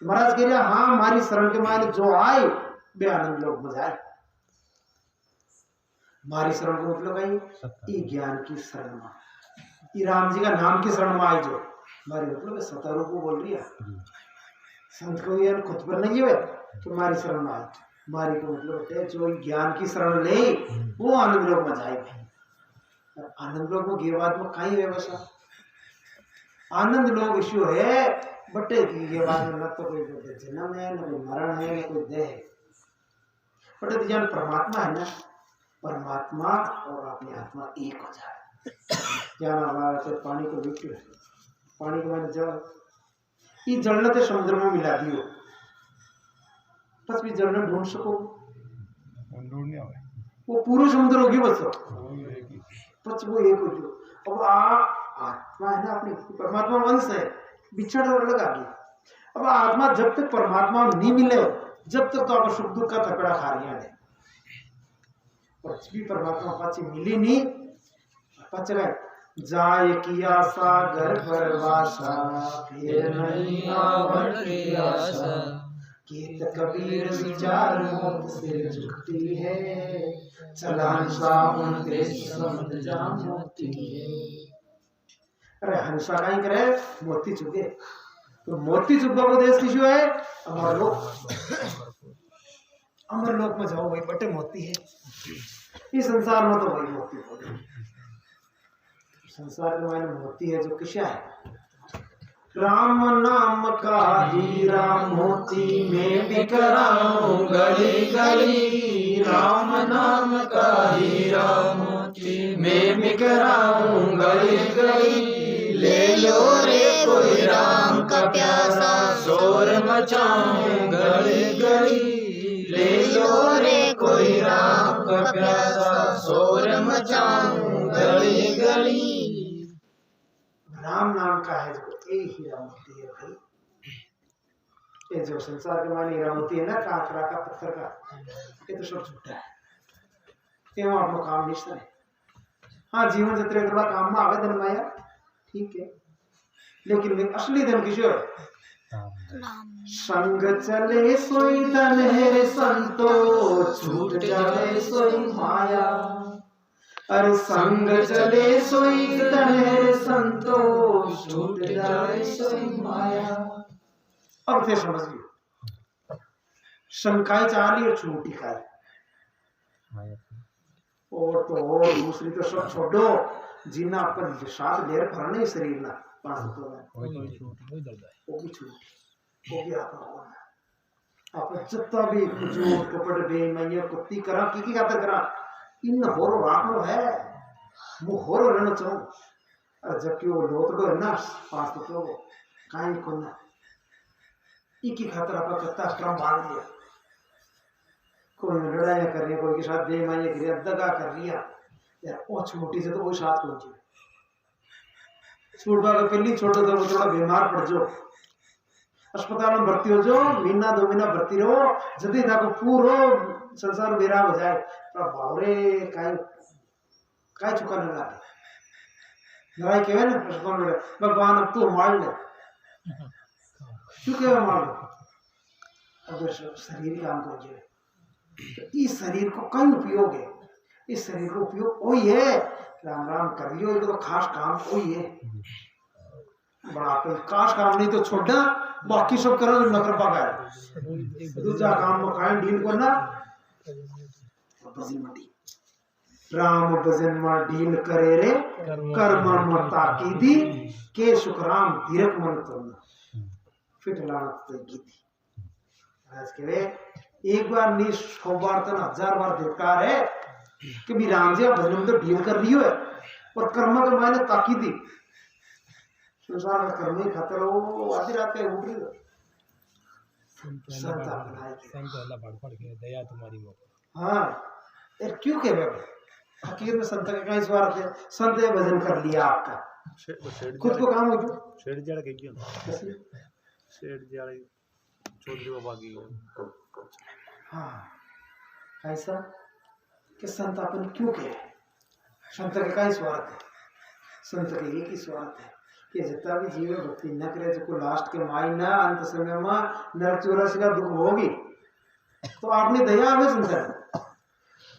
महाराज कह रहे हाँ हमारी शरण के मायने जो आए वे आनंद लोग में जाए। हमारी शरण को मतलब आई ज्ञान की शरण में, ये राम जी का नाम की शरण में आए जो हमारी मतलब सतारू को बोल रही है। संत को यार खुद पर नहीं है तो हमारी शरण में आए, हमारी को मतलब है जो ज्ञान की शरण ले वो आनंद लोग में जाए। आनंद लोग में गिरवाद में कहीं व्यवस्था आनंद लोग इश्यू है बटे की गिरवाद में न तो कोई जन्म है, न कोई मरण है, न कोई देह है। बटे जान परमात्मा है ना, परमात्मा और अपनी आत्मा एक हो जाए। क्या नाम है पानी को लिख, पानी के मैंने जल, ये जलने तो समुद्र में मिला दियो, बस भी जलने ढूंढ सको वो पूरा समुद्र होगी बस वो एक हो जो। अब आत्मा है ना अपनी परमात्मा वंश है, बिछड़ और अलग आ गई। अब आत्मा जब तक परमात्मा नहीं मिले जब तक तो आप सुख दुख का थकड़ा खा रही है, और भी परमात्मा पाची मिली नहीं पच गए। जाय किया सागर परवासा फिर नहीं आवड़ती आशा, कीत कबीर विचार मुक्त से झुकती है, चलान सावन देश समुद्र जाम होती है। अरे हंसा कहीं करे मोती चुके, तो मोती चुका को देश किसो है अमर लोक, अमर लोक में जाओ वही बटे मोती है। इस संसार में तो वही मोती है, संसार के मायने मोती है जो किसा है। राम नाम का हीरा मोती में बिखराऊं गली गली, राम नाम का हीरा मोती में बिखराऊं गली गली, ले लो रे कोई राम का प्यासा शोर मचाऊं गली गली, ले लो रे कोई राम का प्यासा शोर मचाऊं गली गली। राम नाम का है जो एक हीरा मोती है भाई, ये जो संसार के माने हीरा मोती है ना कांकरा का पत्थर का, ये तो सब झूठा है, ये वहां अपना काम निश्चय है। हाँ जीवन जत्रे थोड़ा काम में आवे धन माया ठीक है, लेकिन असली धन किशोर संग चले सोई धन है संतो, छूट जाए सोई माया। अरे संग चले सोई धन है संतो, छूट जाए सोई माया। अब थे समझ लियो, शंकाएं चाह ली और छूटी खाए, और तो और दूसरी तो सब छोड़ो, जिन्ना अपन साथ लेर भरने शरीर ना पास तो है, वो भी छूटी, वो भी आप जितना भी झूठ कपट बेईमानी कुत्ती करा की खातर करा, इन होरो राखनो है, मु होरो रहना चाहूं। अरे जबकि वो लोटड़ो है ना पास तो काई को ना इकी खातर आप कत्ता क्रम बांध लिया, कोई लड़ाइयां कर रही है, कोई के साथ बेईमानी कर रही है, दगा कर रही है यार, वो छोटी से तो वो साथ पहुंची छूट बार पहली छोड़ो तो वो थोड़ा बीमार पड़ जाओ, अस्पताल में भर्ती हो जाओ, महीना 2 महीना भर्ती रहो, जल्दी जाको पूरो संसार बेरा हो जाए, पर बावरे काय चुकाने लगे लड़ाई के ना अस्पताल में भगवान अब तू मार ले चुके मार लो। अगर शरीर काम कर जाए तो इस शरीर को कई उपयोग है, इस शरीर को उपयोग वही है, राम राम कर लियो, तो खास काम वही है, बड़ा खास काम नहीं तो छोड़ना, बाकी सब करो नगर पका दूसरा काम में खाए डील करना भजन मटी राम भजन में डील करे रे कर्म में ताकीदी के सुखराम धीरक मन करना फिट लानत तो गीती आज के वे एक बार नहीं 100 बार तो 1000 बार धिक्कार है कि भी राम जी भजन में तो डील कर रही है और कर्म के मायने ताकीदी संसार में कर्म ही खातर हो आधी रात में उठ रही है संत अल्लाह पढ़ के दया तुम्हारी हो। हाँ यार क्यों कह रहे हकीकत में संत का कहीं स्वार्थ है, संत ने भजन कर लिया आपका खुद को काम हो जो शेर जड़ के क्यों शेर जड़ चौधरी बाबा की हाँ ऐसा कि संत अपन क्यों कहे, संत का कहीं स्वार्थ है, संत का एक ही स्वार्थ है कि जितना भी जीव भक्ति न करे जो लास्ट के माई ना अंत समय में नरक 84 का दुख होगी तो आपने दया हमें संसार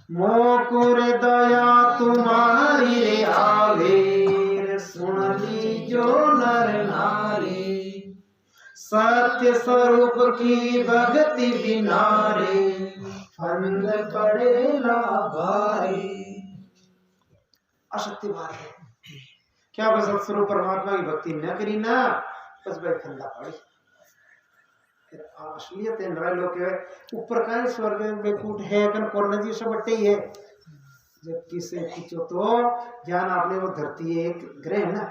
मोकुर दया तुम्हारी रे आवे सुन लीजो नर नारी सत्य स्वरूप की भक्ति बिना रे फंद पड़े लाभारी। असत्य बात है क्या बस स्वरूप परमात्मा की भक्ति न करी ना बस भाई फंदा पड़ी, असलियत है नरे लोग के ऊपर का स्वर्ग में कूट है कन कोरना जी सब बट्टे ही है, जब किसे पूछो तो ज्ञान आपने वो धरती है एक ग्रह ना,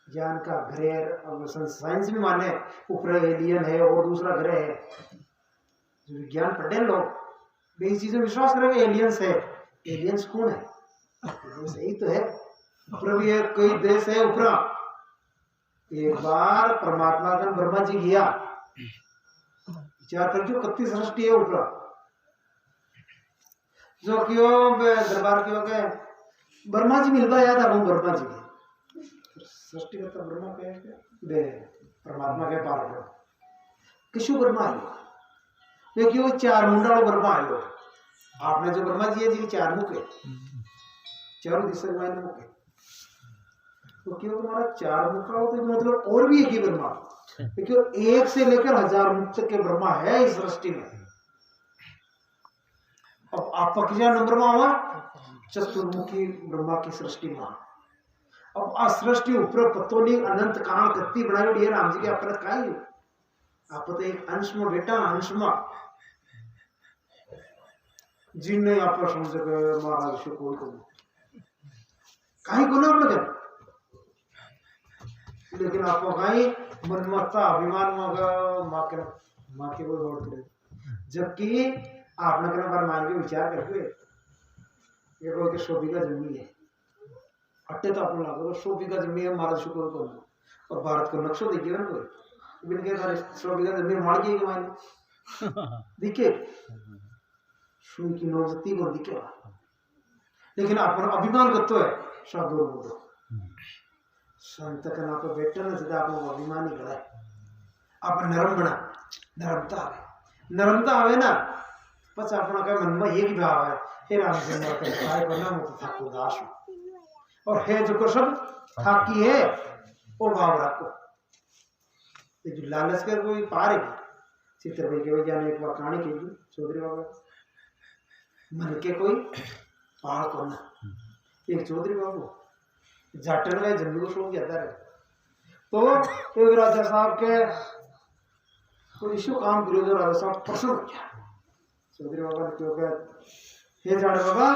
ज्ञान का ग्रह अब साइंस भी माने ऊपर एलियन है और दूसरा ग्रह है, जो विज्ञान पढ़े लोग वे इस चीज में विश्वास करेंगे एलियंस है, एलियंस कौन है सही तो है ऊपर भी है, कोई देश है ऊपर। एक बार परमात्मा का ब्रह्मा जी गया विचार कर जो 31 सृष्टि है ऊपर जो क्यों दरबार क्यों के ब्रह्मा जी मिलवा याद अब ब्रह्मा जी के सृष्टि का तो ब्रह्मा के बे परमात्मा के पार हो किशु ब्रह्मा आयो देखिए वो 4 मुंडा ब्रह्मा आयो, आपने जो ब्रह्मा जी है जी 4 मुख है, चारों दिशा में मुख है तो क्यों तुम्हारा 4 मुख का हो तो मतलब और भी एक ही ब्रह्मा, क्यों 1 से लेकर 1000 मुख तक के ब्रह्मा है इस सृष्टि में। अब आपका कितना नंबर में हुआ चतुर्मुखी ब्रह्मा की सृष्टि में। अब आ सृष्टि ऊपर पतोली अनंत काल कत्ती बनाई है राम जी के अपने का ही आप तो एक अंश में बेटा अंश में जिनने आप समझ के महाराज से कोई को कहीं को ना लगे, लेकिन आपको कहीं मनमत्ता अभिमान माँ के कोई गौर करे, जबकि आपने कई बार मान के विचार करके ये कोई के 100 बीघा जमीन है अट्टे तो आपने लागो 100 बीघा जमीन है महाराज शुक्र को और भारत को नक्शा देखिए ना कोई बिन के 100 बीघा जमीन मार के माने दिखे सुन की नौजती को दिखे, लेकिन अपन अभिमान करते है साधु बोलो संत का ना तो बेटा ना ज्यादा आप अभिमानी कराए आप नरम बना, नरमता आवे ना बस अपना का मन में एक भाव है, हे राम जी मैं तो काय करना मुझे थक उदास हूं और हे जो को सब थाकी है वो भाव रखो। तो जो लालच कर कोई पार है चित्र भाई के वजह ने एक बार कहानी की चौधरी बाबा मन के कोई पार करना एक चौधरी बाबू जाटन में जंगल को सो जाता है तो एक राजा साहब के कोई इशू काम करो जो राजा साहब प्रसन्न हो गया। चौधरी बाबा ने क्यों कहा हे जाने बाबा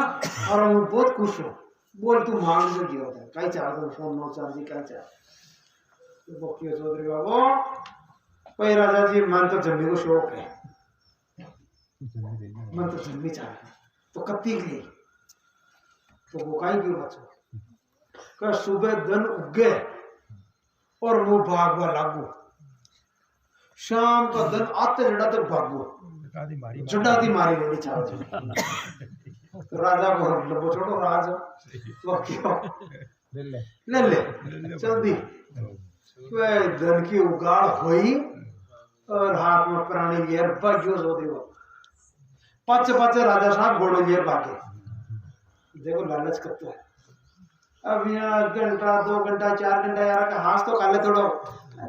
और मैं बहुत खुश हूँ बोल तू मांग जो दिया होता है कई चाह दो सोन नौ चांदी कई चाह तो बोकियो चौधरी बाबू भाई राजा जी मन तो जम्मी को शौक है मन तो जम्मी चाहे तो कत्ती के लिए तो वो काई क्यों बचो का सुबह दिन उगे और वो भागवा लागू शाम का दिन आते जड़ा तक भागो जड़ा दी मारी लेनी चाहते तो राजा को लबो छोड़ो राज वो क्यों ले जल्दी वे धन की उगाड़ हुई और हाथ में प्राणी लिया बजो सो देव पच राजा साहब घोड़ो लिए भागे देखो लालच करते हैं अब यहाँ घंटा 2 घंटा 4 घंटा यार का हाथ तो काले थोड़ो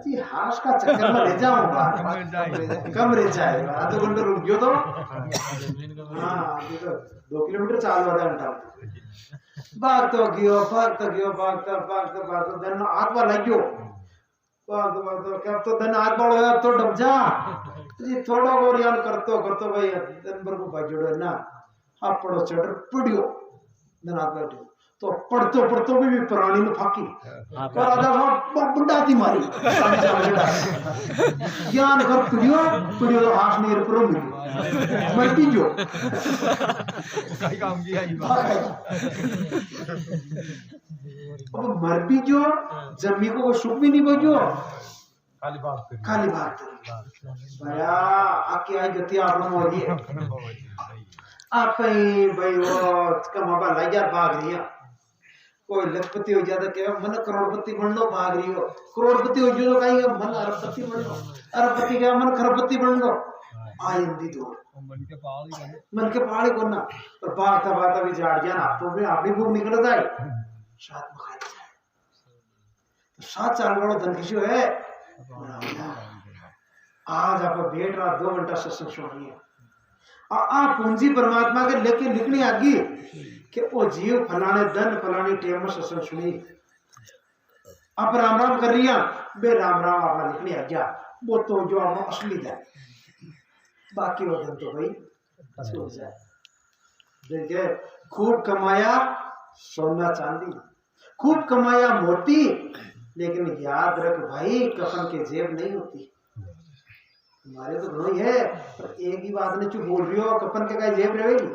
जी हाथ का चक्कर में ले जाऊंगा कम रह जाएगा आधे घंटे रुक गयो तो हाँ देखो 2 किलोमीटर चाल वाला घंटा भागतो धन हाथ में लग गयो भागतो क्या तो धन हाथ बढ़ो अब तो डब जा जी थोड़ा और यार करतो भाई दिन भर को भाजड़ो ना आप पड़ो चढ़ पड़ियो धन हाथ बैठो तो पढ़तो भी प्राणी ने फाकी और राजा साहब बुड्ढा थी मारी ज्ञान कर पीड़ियो तो हाथ नहीं रुपरो मिली मरती जो कई काम किया अब मर भी जो जमी को सुख भी नहीं बजो खाली बात भया आके आई गति आपने मोदी आप भाई वो कमाबा लाइया भाग रही है कोई लखपति हो जाता क्या मन करोड़पति बन लो भाग रही हो करोड़पति हो जो कहीं मन अरबपति बन लो अरबपति क्या मन खरबपति बन लो आयंदी दो मन के पहाड़ी को ना और भागता भी जाड़ गया ना तो भी आप भी भूख निकल जाए साथ में खाई जाए तो 7 साल बड़ो धन किसी है आज आप बैठ रहा 2 घंटा सत्संग सुन रही है पूंजी परमात्मा के लेके लिखनी आगी कि वो जीव फलाने धन फलानी टेम में सत्संग सुनी आप राम राम कर रही है बे राम आपना लिखनी आ गया वो तो जो आप असली है बाकी वो धन तो भाई सो जाए देखिए खूब कमाया सोना चांदी खूब कमाया मोती लेकिन याद रख भाई कफन के जेब नहीं होती हमारे तो घणो ही है पर एक ही बात ने चुप बोल रही हो कफन के का जेब रहेगी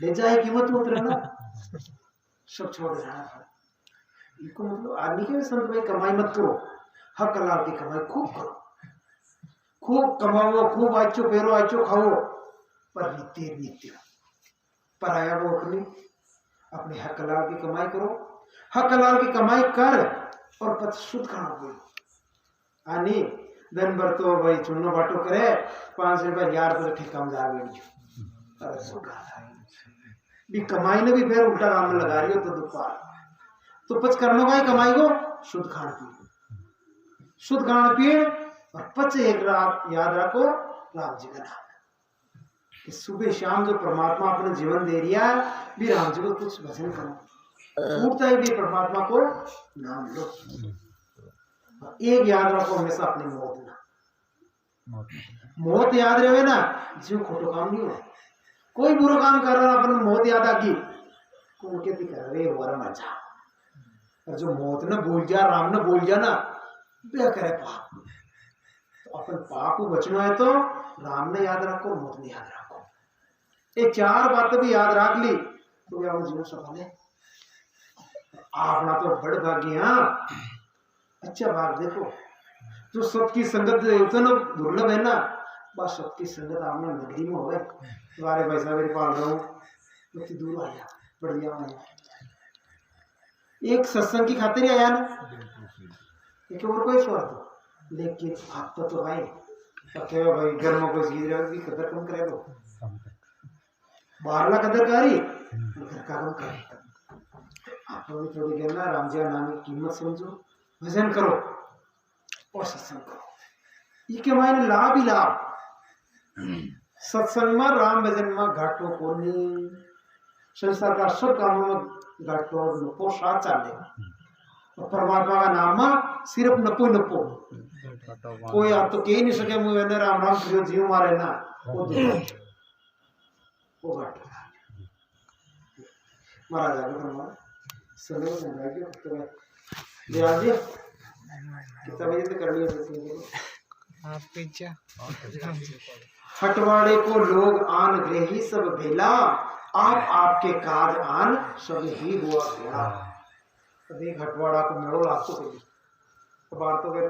ले जाए कीमत मत रहना सब छोड़ देना इनको मतलब आदमी के संत भाई कमाई मत करो हक हलाल की कमाई खूब करो खूब कमाओ खूब आचो फेरो आचो खाओ पर नित्य पराया वो अपने हक हलाल की कमाई करो हक हलाल की कमाई कर और पत शुद्ध खाना कोई आनी दिन भर तो भाई चुनो बाटो करे 5 रुपए यार तो ठेका में जा गई भी कमाई ने भी फिर उल्टा काम में लगा रही हो तो दुपार तो पच करने का कमाई को शुद्ध खाना पिए और पच एक रात याद रखो राम जी का नाम कि सुबह शाम जो परमात्मा अपने जीवन दे रही है भी राम जी को कुछ भजन करो छूटता है भी परमात्मा को नाम लो एक याद रखो हमेशा अपनी मौत ना मौत याद रहे ना जीव खोटो काम नहीं हो कोई बुरा काम कर रहा अपन मौत याद आ गई को कहती कर रहे हो मजा और जो मौत ने बोल जा राम ने बोल जा ना बे करे पाप तो अपन पाप को बचना है तो राम ने याद रखो मौत ने याद रखो ये 4 बातें भी याद रख ली तो क्या वो जीवन सफल है आपना तो बड़ भाग्य अच्छा भाग देखो जो सबकी संगत उतना दुर्लभ है ना बस सबकी संगत आपने नगरी में हो तुम्हारे भाई साहब मेरे पाल रहा हूँ दूर आया बढ़िया आया एक सत्संग की खातिर आया ना एक और कोई स्वार्थ लेकिन आप तो भाई क्या भाई घर में कोई चीज रहे की कदर कम करे दो बाहर ला कदर करी घर का कम करे आप भी थोड़ी देर ना राम जी नाम की कीमत समझो भजन करो और सत्संग करो ये के मायने लाभ ही लाभ सत्संग में राम भजन में घाटों को नहीं संसार का सब कामों में घाटों नपो साथ चाले और परमात्मा का नाम में सिर्फ नपो नपो कोई आप तो कह नहीं सके मुझे ने राम राम प्रियो जीव मारे ना वो घाट महाराज आगे फरमाया समय में लगा के तो जवाब दिया कितना बजे तक कर लिया आपकी इच्छा हटवाड़े को लोग आन ग्रही सब भेला आप आपके काज आन सब ही हुआ भेला देख हटवाड़ा को मेड़ो लाखों तो बाहर तो फिर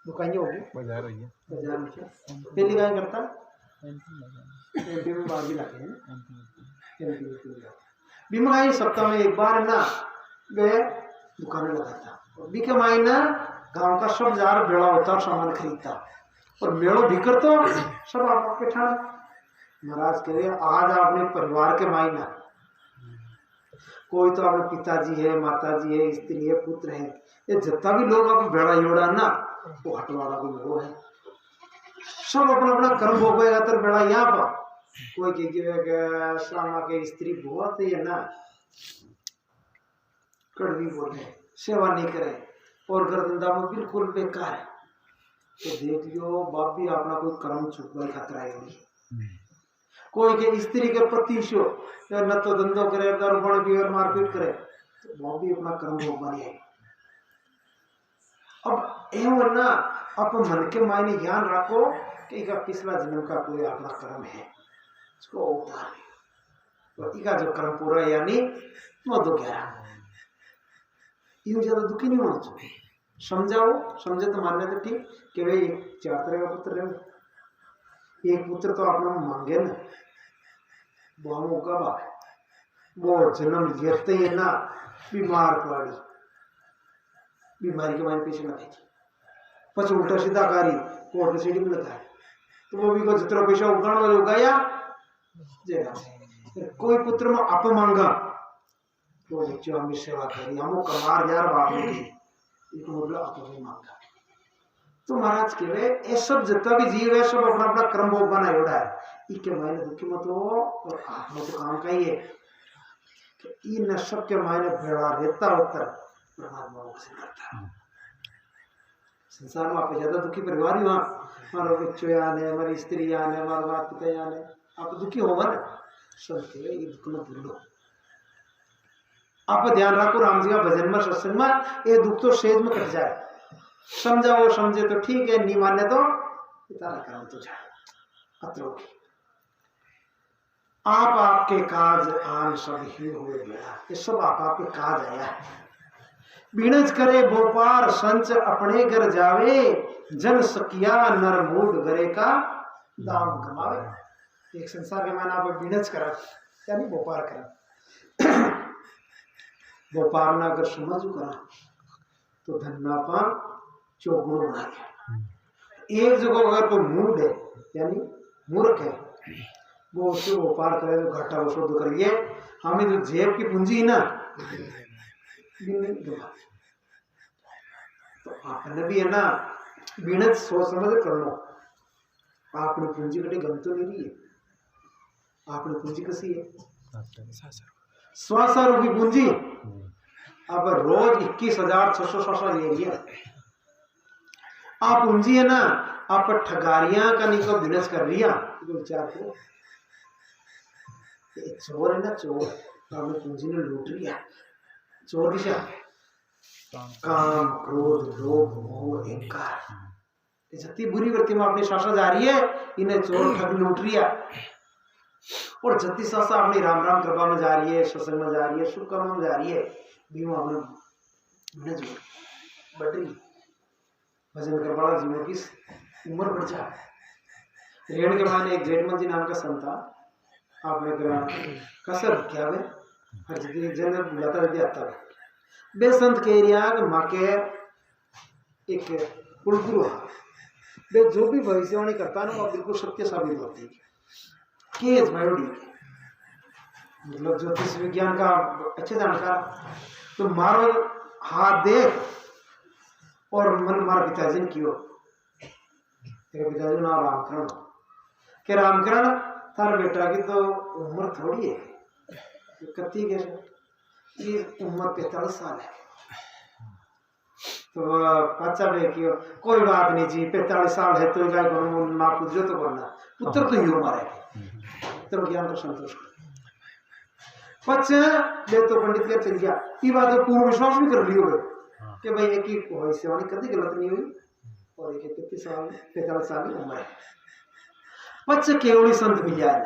दुकानें होगी बाजार रही है बाजार में पहली गाय करता एमपी में बाहर भी लाते हैं बीमा गाय सप्ताह में एक बार ना वे दुकानें लगाता बीके मायना गांव का सब जार बेड़ा होता और सामान खरीदता और मेड़ो भीकर तो सब आपके ठाण महाराज कह रहे आज आपने परिवार के मायना कोई तो अपने पिताजी है माताजी है स्त्री है पुत्र है ये जितना भी लोग आप बेड़ा योड़ा ना वो हटवाड़ा को मेड़ो है सब अपना अपना कर्म भोगेगा तो बेड़ा यहाँ पर कोई श्रामा के स्त्री बहुत है ना कड़वी बोले सेवा नहीं करे और घर धंधा में बिल्कुल बेकार है तो देख लियो बाप भी अपना कोई कर्म छुपा खतरा है कोई के स्त्री के पति शो न तो धंधो करे दारू पानी पी और मारपीट करे तो बाप भी अपना कर्म भोग बने अब एवं ना आप मन के मायने ज्ञान रखो कि इका पिछला जन्म का कोई अपना कर्म है उसको उतार तो इका जो कर्म पूरा यानी मधु ग्यारह यूं ज्यादा दुखी नहीं होना चाहिए समझाओ समझे तो मानने तो ठीक कि भाई चार तरह का पुत्र है एक पुत्र तो अपना मांगे ना बहु का बाप वो जन्म लेते ही ना बीमार पड़ी बीमारी के मायने पीछे ना देखी पच उल्टा सीधा कारी कोर्ट में सीढ़ी में लगा तो वो भी को जितना पैसा उगाना वाले उगाया कोई पुत्र में आप मांगा तो बच्चों हमें सेवा करी हम कमार यार बाप ने एक मतलब आप मांगा तो महाराज कह रहे ये सब जितना भी जीव है सब अपना अपना कर्म भोग बना जोड़ा है इनके मायने दुखी मत हो और आत्मा तो काम का ही है कि इन सब के मायने भेड़ा रहता होता परमात्मा को से करता संसार में आप ज्यादा दुखी परिवार ही वहाँ हमारे बच्चों आने हमारी स्त्री आने हमारे माता पिता आने आप दुखी होगा ना सब के ये दुख में भूल लो आप ध्यान रखो राम जी का भजन में सत्संग में ये दुख तो सेज में कट जाए समझाओ समझे तो ठीक है नहीं माने तो पिता कर्म तो जाए अत्रो आप आपके काज आन सब ही हुए बेड़ा ये सब आप आपके काज आया है बीणज करे भोपार संच अपने घर जावे जन सकिया नर मूड गरे का दाम कमावे एक संसार के माना आप बीणज करा यानी भोपार करा व्यापार ना अगर समझ करा तो धन्नापा चौगुण बना गया एक जगह अगर कोई मूड है यानी मूर्ख है वो उससे व्यापार करे तो घाटा वो शुद्ध करिए हमें जो जेब की पूंजी ना तो आपने भी है ना बीणत सोच समझ कर लो आपने पूंजी कटे गम तो नहीं रही है आपने पूंजी कसी है 100 रुपये पूंजी अब रोज 21,600 ले लिया आप पूंजी है ना आप ठगारियां का निको बिजनेस कर लिया तो विचार करो चोर है ना चोर आपने पूंजी ने लूट लिया चोर दिशा काम क्रोध लोभ मोह अहंकार जति बुरी वृत्ति में अपनी शासन जा रही है इन्हें चोर ठग लूट लिया और जति सासा अपनी राम राम कृपा में जा रही है सत्संग में जा रही है शुभ कर्म में जा रही है बीमा अपने बढ़ रही भजन करवाड़ा जीवन की उम्र बढ़ जाए रेण के माने एक जेठमल जी नाम का संत था आपने करा कसर क्या वे हर जगह जन बुलाता रहती आता है बे संत कह रिया कि माँ के एक बिल्कुल वे जो भी भविष्यवाणी करता है ना वो बिल्कुल सत्य साबित होती है। केस बायोडी मतलब ज्योतिष विज्ञान का अच्छे जानकार, तो मारो हाथ देख और मन मार पिताजी ने कियो, तेरे पिताजी नाम रामकरण के रामकरण थार बेटा की तो उम्र थोड़ी है, कत्ती के ये उम्र 45 साल है। तो अच्छा बे कि कोई बात नहीं जी 45 साल है तो क्या करूँ ना पूछो तो करना पुत्र तो ही मारे तो ज्ञान तो संतोष पच्चे ले तो पंडित के चल गया ये बात को पूर्ण विश्वास भी कर लियो कि भाई एक ही भविष्यवाणी कभी गलत नहीं हुई और एक 45 साल की उम्र है। बच्चे केवली संत मिल जाए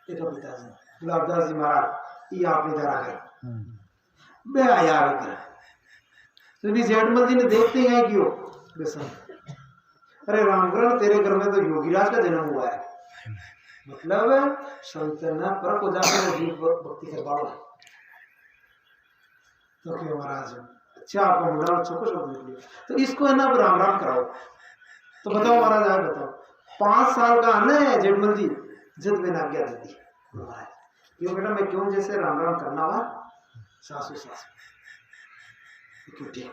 देखो पिताजी गुलाबदास जी महाराज ये आपने धरा गए बे आया कर तो जेठमल जी ने देखते हैं क्यों बेसन अरे रामकरण तेरे घर में तो योगीराज का जन्म हुआ है, मतलब संतना पर को जाकर जीव भक्ति करवाओ तो क्यों महाराज अच्छा आपको मुंडा छोको शब्द निकलिए तो इसको है ना राम राम कराओ। तो बताओ महाराज आप बताओ 5 साल का आना है जेठमल जी जब मैंने आज्ञा दे दी क्यों बेटा मैं क्यों जैसे राम राम करना हुआ सासू सासू क्यों ठीक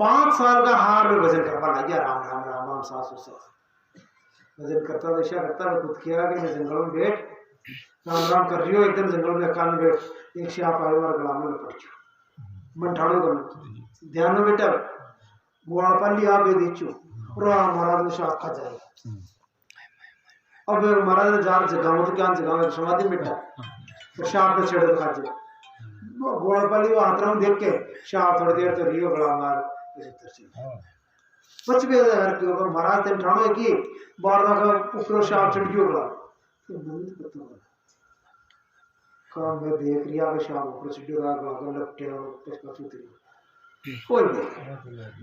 5 साल का हार में भजन करवा लग गया राम राम राम राम सासू सासू भजन करता तो ऐसा करता मैं खुद किया कि मैं जंगल में बैठ राम राम कर रही हूँ एकदम जंगल में अकाल में बैठ एक से आप आयो और गलाम में पड़ चु मन ठाड़ो कर ध्यान में बेटा बुआ पाली आप दे दीचू और महाराज ने शाख खा जाए अब महाराज ने जार जगाओ तो क्या जगाओ समाधि बेटा तो शाप में छेड़ खा जाए बुआ पाली वो हाथ में देख के शाह थोड़ी देर तो रियो गला मार बच गए यार क्यों महाराज तेन ठाणो है कि बारदा का ऊपर शाह चढ़ गयो गला तो मन तो पता होगा काम में देख रिया के शाह ऊपर चढ़ गया गला लपटे और पछपा चूती कोई नहीं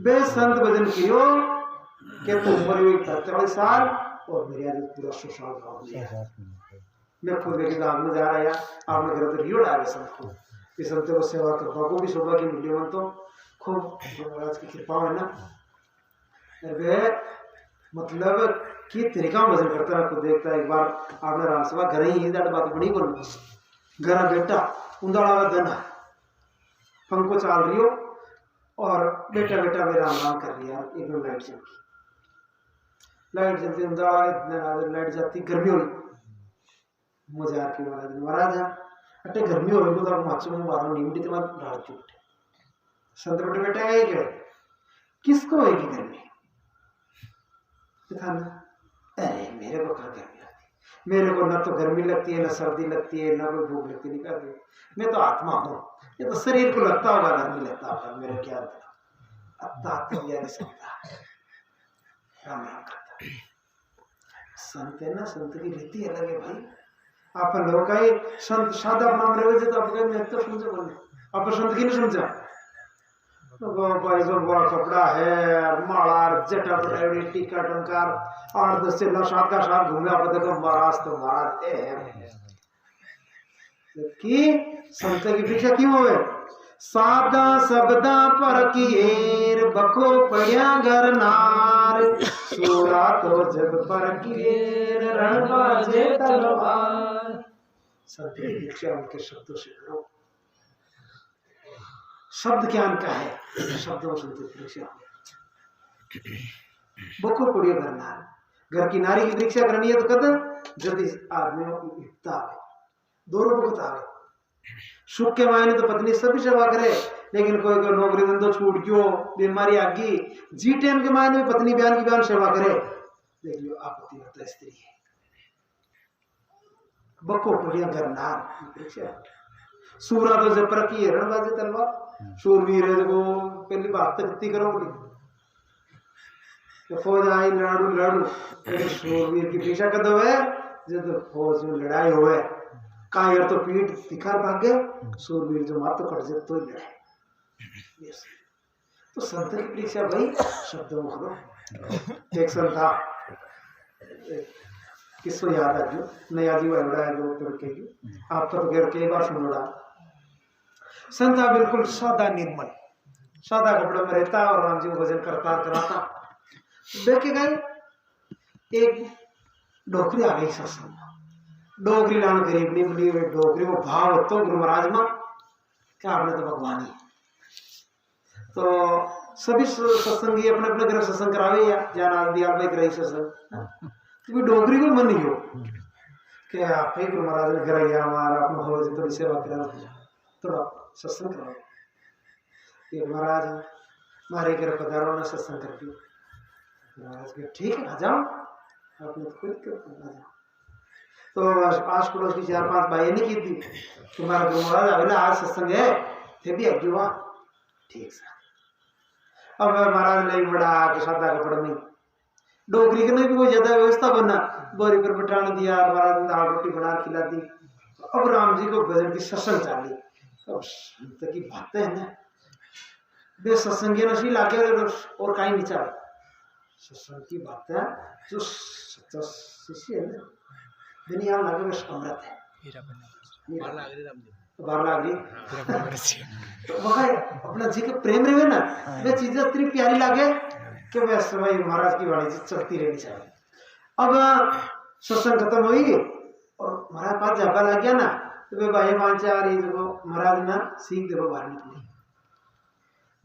बे संत भजन कियो के तो उम्र हुई 45 साल और मेरे आज पूरा 100 साल का हो गया मैं खुद लेके गांव में जा रहा है आपने घर तो रियो डाले संत को इस संत को सेवा करवा को भी सौभाग्य मिले मन तो खूब महाराज की कृपा है ना वे मतलब कि तरीका भजन करता है को देखता है। एक बार आपने रामसभा घर ही दाड़ बात बड़ी को घर बेटा उंदाड़ा दिन पंखो चाल रही हो और बेटा बेटा वे राम राम कर रही है एकदम लाइट जलती उंदाड़ा लाइट जाती गर्मी हुई मजा आके महाराज अटे गर्मी हो गई तो माचो में मारो नीमटी तो मत डाल चुट संत बेटे बेटा है क्या किसको होगी गर्मी अरे मेरे को क्या गर्मी लगती मेरे को ना तो गर्मी लगती है ना सर्दी लगती है ना कोई भूख लगती नहीं करती मैं तो आत्मा हूँ ये तो शरीर को लगता होगा गर्मी लगता होगा मेरे क्या नहीं सकता राम राम करता संत है ना संत की रीति अलग है भाई आप लोग का ही संत सादा नाम रहे तो आपका मैं तो समझो बोले आप संत की नहीं समझा तो भाई जो बड़ा कपड़ा है माला जटा पटाई टीका टंकार 8-10 से 7 का साथ घूमे आप देखो महाराज तो महाराज कि संत की पीछे क्यों हुए सादा शब्दा पर कीर बखो पड़िया घर नार सोरा तो जग पर कीर रण बाजे तलवार संत की दीक्षा उनके शब्दों से करो शब्द ज्ञान का है शब्दों से दीक्षा बखो पड़िया घर नार घर की नारी की दीक्षा करनी है तो कद जब इस आदमी युक्ता है दोनों भुगत आवे सुख के मायने तो पत्नी सभी सेवा करे लेकिन कोई कोई नौकरी धंधो छूट गयो बीमारी आ गई जी टाइम के मायने में पत्नी बयान की बयान सेवा करे देख लो आपत्ति होता स्त्री है बको पड़िया घर नार सूरा तो जब पर की रण बाजे तलवार शूरवीर को पहली बात तक इतनी करो बोली तो फौज आई लड़ू लड़ू शूरवीर की पीछा कर दो है जब फौज में लड़ाई होवे कायर तो पीठ दिखार भागे शूरवीर जो मार तो कट जाए तो लड़े तो संत की परीक्षा भाई शब्दों में करो एक संत था किसको याद आ गयो नया जीव है जो करके आप तो घेर कई बार सुनोड़ा संत बिल्कुल सादा निर्मल सादा कपड़े में रहता और राम जी को भजन करता कराता देख के गए एक डोकरी आ गई सत्संग में। डोकरी लाने गरीब नहीं बनी हुई डोकरी वो भाव तो गुरु महाराज में क्या आपने तो भगवान ही तो सभी सत्संगी अपने अपने घर सत्संग करावे या जाना दियाल भाई कराई सत्संग तो डोकरी को मन नहीं हो कि आप ही गुरु महाराज ने कराया हमारा अपना हो जाए थोड़ी सेवा करा थोड़ा सत्संग कराओ कि महाराज हमारे घर पधारो ना सत्संग कर दियो। महाराज के ठीक है आ जाओ आपने तो कोई दिक्कत नहीं आ जाओ। तो आस पड़ोस की 4-5 भाई नहीं की थी तुम्हारा गुरु महाराज अगला आज सत्संग है थे भी आगे हुआ ठीक सा। अब महाराज ने बड़ा के सादा कपड़े में डोकरी के भी कोई ज्यादा व्यवस्था बना बोरी पर बिठाने दिया महाराज ने दाल रोटी बना खिला दी। अब राम जी को भजन की सत्संग चाली अब संत की बातें है ना वे सत्संगी नशी लाके और कहीं नहीं चाहे सत्संग की बातें जो सच्चा शिष्य है ना दुनिया में लगे अमृत है बार लाग रही तो वह अपना जी के प्रेम रहे ना वे चीजें इतनी प्यारी लागे कि वे समय महाराज की वाणी चलती रहनी चाहिए। अब सत्संग खत्म हुई और महाराज पास जाबा लग गया ना तो वे भाई पांच आ रही देखो महाराज ना सीख देखो बाहर निकली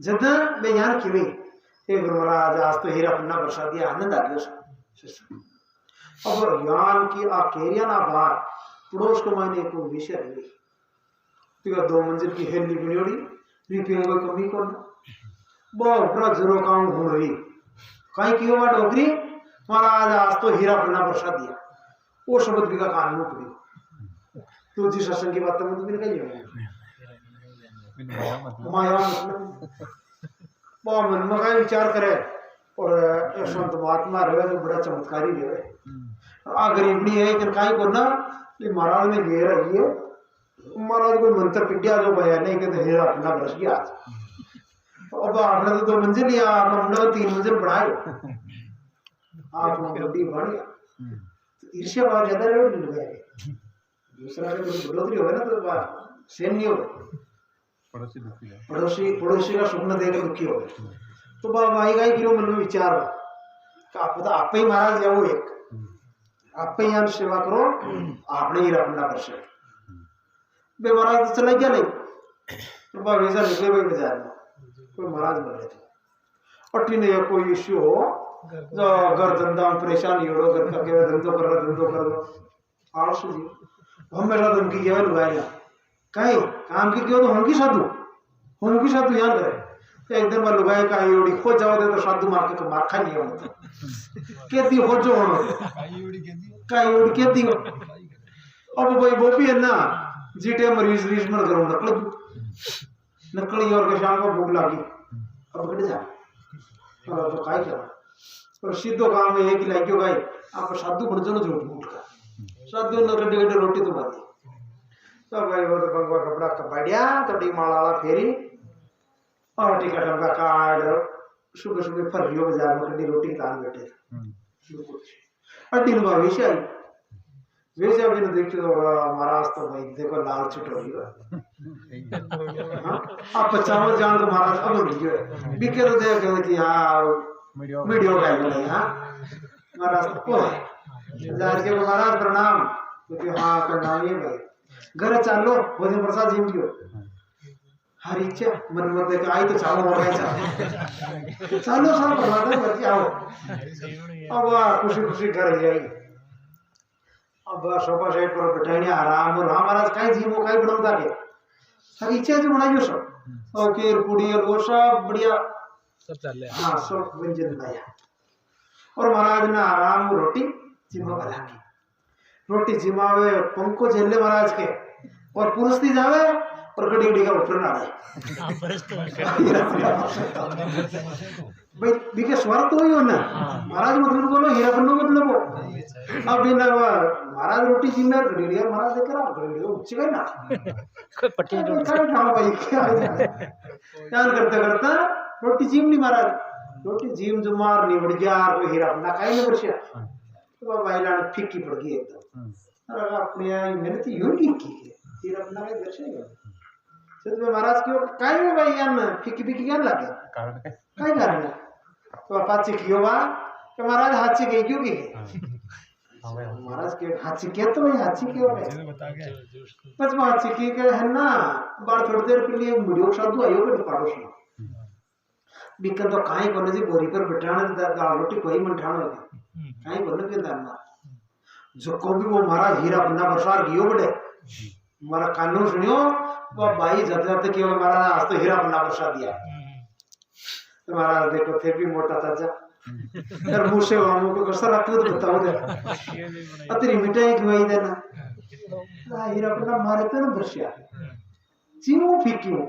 जब वे यहाँ की गुरु महाराज आज तो हीरा पन्ना बरसा दिया आनंद आ गया। अब यान की आकेरिया ना बाहर पड़ोस को मैंने एक विषय रही तो 2 मंजिल की हेली बिनियोड़ी रिपेयर कोई कमी को बहुत बड़ा जरूर काम हो रही कहीं की हुआ डोकरी महाराज आज तो हीरा पन्ना बरसा दिया वो शब्द भी का कान में पड़ी तो जिस सत्संग की बात में तो मैंने कही माया मतलब बहुत मन में का विचार करे और एक संत महात्मा रहे तो बड़ा चमत्कारी रहे आ गरीबनी है कि कहीं को ना महाराज ने घेर रही है महाराज कोई मंत्र पिटिया जो बया नहीं कहते हीरा अपना बरस गया अब आपने तो 2 मंजिल लिया आपने 3 मंजिल बढ़ाए आप रोटी बढ़ गया ईर्ष्या भाव ज्यादा लोग मिल गए दूसरा का कोई बढ़ोतरी हो ना तो सेम नहीं होगा पड़ोसी का स्वप्न देकर दुखी हो गए तो भाई गाई किलो मन में विचार पता आप ही महाराज जाओ एक आप ही यहाँ सेवा करो आपने ही रखना कर बे महाराज तो चला गया नहीं तो वैसा निकले हुए बाजार में कोई महाराज बोल रहे थे और टीने कोई इश्यू हो जो घर धंधा में परेशानी हो घर का केवल धंधो कर लो आलस जी हमेशा धमकी केवल लगाएगा कहीं काम की क्यों तो हम की साधु याद करे तो एक दिन मैं लुगाए का योड़ी खो जाओ तो साधु मार के मार खा लिया होता कहती हो जो का योड़ी कहती हो अब भाई वो भी है ना जीटे मरीज में करो नकली और के शाम को भूख लगी अब कट जा तो काय क्या और सीधो काम में एक ही लाइक गाय आप साधु बन जाओ झूठ मूठ का साधु न गड्ढे गड्ढे रोटी तो बाती तो भाई वो तो भगवा कपड़ा कपाड़िया थोड़ी माला फेरी और टिकट का कार्ड सुबह सुबह फरियो बाजार में कड्डी रोटी तान बैठे और दिन में विषय आई वैसे अभी ने देखते तो महाराज तो भाई देखो लाल छुटोरी आप 50 जान तो महाराज अब वीडियो बिके तो देख कि हाँ वीडियो का नहीं हाँ महाराज को जार के महाराज प्रणाम क्योंकि हाँ प्रणाम ये भाई घर चालो भोजन प्रसाद जी दियो हर इच्छा मन में देख आई तो चालो हो गया चालो सब प्रसाद बच्चे आओ अब खुशी खुशी घर जाएगी अब सोफा सेट पर बैठाने आराम और महाराज काई जी वो काई बनाता के हर इच्छा जो बनाइयो सब और केर पूड़ी और वो सब बढ़िया सब चल रहा हां सब व्यंजन बनाया और महाराज ने आराम रोटी जिमा बना के रोटी जिमावे पंखो झेले महाराज के और पुरस्ती जावे और गड़ी गड़ी का ऊपर ना भाई बिके स्वर तो ही हो ना महाराज मतलब बोलो हीरा बनो मतलब वो अब बिना महाराज रोटी जी में गड़ीड़िया महाराज देख रहा गड़ीड़िया उच्च गए ना कोई पट्टी जोड़ ना भाई क्या ध्यान करते करते रोटी जीम नहीं महाराज रोटी जीम जो मार नहीं बढ़ गया कोई हीरा बना काई नहीं बढ़िया तो भाई लाने फीकी पड़ गई एकदम अरे अपने यहाँ मेहनत यूं की हीरा बना के दर्शन है सच में महाराज क्यों काई में भाई यान फीकी फीकी क्या लगे काई कारण है तो अपाची क्यों बा कि महाराज हाथी गई क्यों गई हाँ भाई महाराज के हाथी के तो भाई हाथी क्यों गए चीजें बता के बस हाथी के है ना बार थोड़ी देर के लिए वीडियो साधु आयो के पड़ोस में बिकन तो काई कोने जी बोरी पर बिठाने दाल रोटी कोई मन ठानो काई बोले के दाना जो को भी वो महाराज हीरा बन्ना बरसार गियो बड़े हमारा कानून सुनियो वो भाई जब जब कि महाराज आज तो हीरा बन्ना बरसा दिया तो महाराज देखो थे भी मोटा ताजा यार मुंह से वामों को कसर रखते तो बताओ दे अतरी मिठाई खिलाई देना हीरा बन्ना मारे तो ना बरसिया जीवो फीकी हो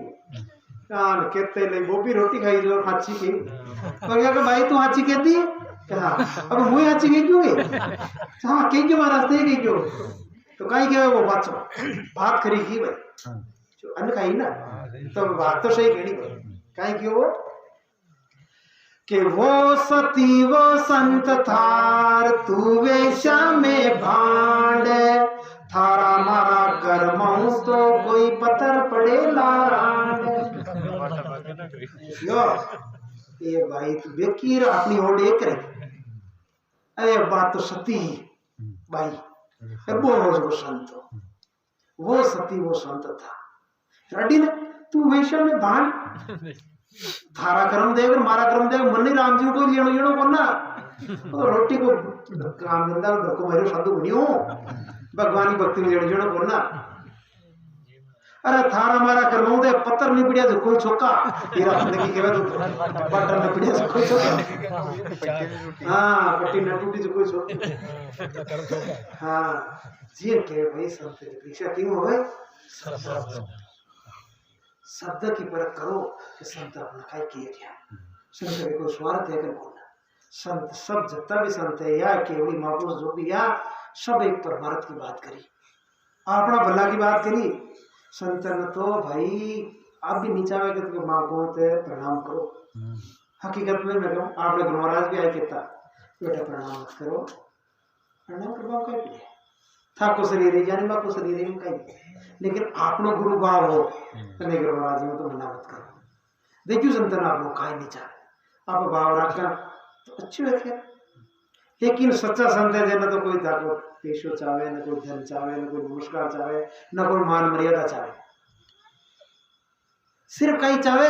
कान कहते ले वो भी रोटी खाई जो हाची की तो क्या कि भाई तू हाची कहती है कहा अब मुझे हाची कह क्यों है हाँ कह क्यों महाराज थे कह क्यों तो कहीं क्या वो बात बात करी की भाई जो अन्न खाई ना तो बात तो सही कहनी भाई कहीं क्यों वो कि वो सती वो संत थार तू वेशा में भांड थारा मारा कर्मों तो कोई पत्थर पड़े लारांड यो ये भाई तू बेकीर अपनी ओर एक करे अरे बात तो सती भाई वो संत वो सती वो संत था रेडी ना तू वेशा में भांड थारा कर्म देव मारा कर्म देव मन नहीं राम जी को लेनो येनो कोना तो रोटी को काम धंधा धक्को मारो साधु बनियो भगवान की भक्ति में येनो कोना अरे थारा मारा कर्म दे पत्थर नहीं पिड़िया जो कोई छोका तेरा जिंदगी के बाद बटर नहीं पिड़िया जो कोई छोका हां पट्टी न टूटी जो कोई छोका हां जी के भाई संत की परीक्षा क्यों हो भाई शब्द की परख करो कि संत अपना काय किए क्या संत के कोई स्वार्थ है कर बोलना संत सब जितना भी संत है या केवली महापुरुष जो भी या सब एक परमार्थ की बात करी अपना भला की बात करी संतन तो भाई आप भी नीचा में कहते माँ को प्रणाम करो हकीकत में मैं कहूँ आपने गुरु महाराज भी आए कहता बेटा प्रणाम मत करो प्रणाम करवाओ कहीं पे था को शरीर जाने माँ को शरीर में कहीं लेकिन आपनो गुरु भाव हो तो नहीं गुरु महाराज में तो मना मत करो देखियो संतन आप लोग काहे नहीं चाहे आप भाव रखना तो अच्छी बात है लेकिन सच्चा संत है ना तो कोई दाको पेशो चाहे न कोई धन चाहे न कोई नमस्कार चाहे न कोई मान मर्यादा चाहे सिर्फ कहीं चाहे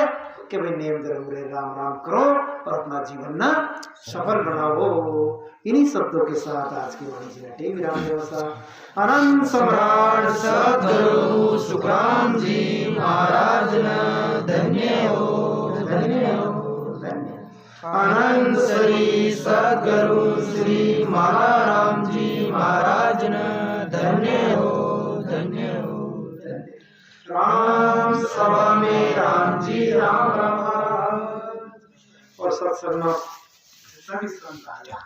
कि भाई नेम धर्म रे राम राम करो और अपना जीवन ना सफल बनाओ इन्हीं शब्दों के साथ आज की वाणी जी नटे विराम देवसा अनंत सम्राट सद्गुरु सुखराम जी महाराज न धन्य हो धन्य हो धन्य अनंत श्री सद्गुरु श्री महाराम जी महाराज न धन्य हो धन्य हो राम सभा में राम जी राम राम और सत्संग में सभी संत आया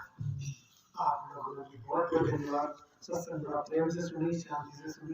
आप लोगों की बहुत बहुत धन्यवाद सत्संग प्रेम से सुनी शांति से सुनी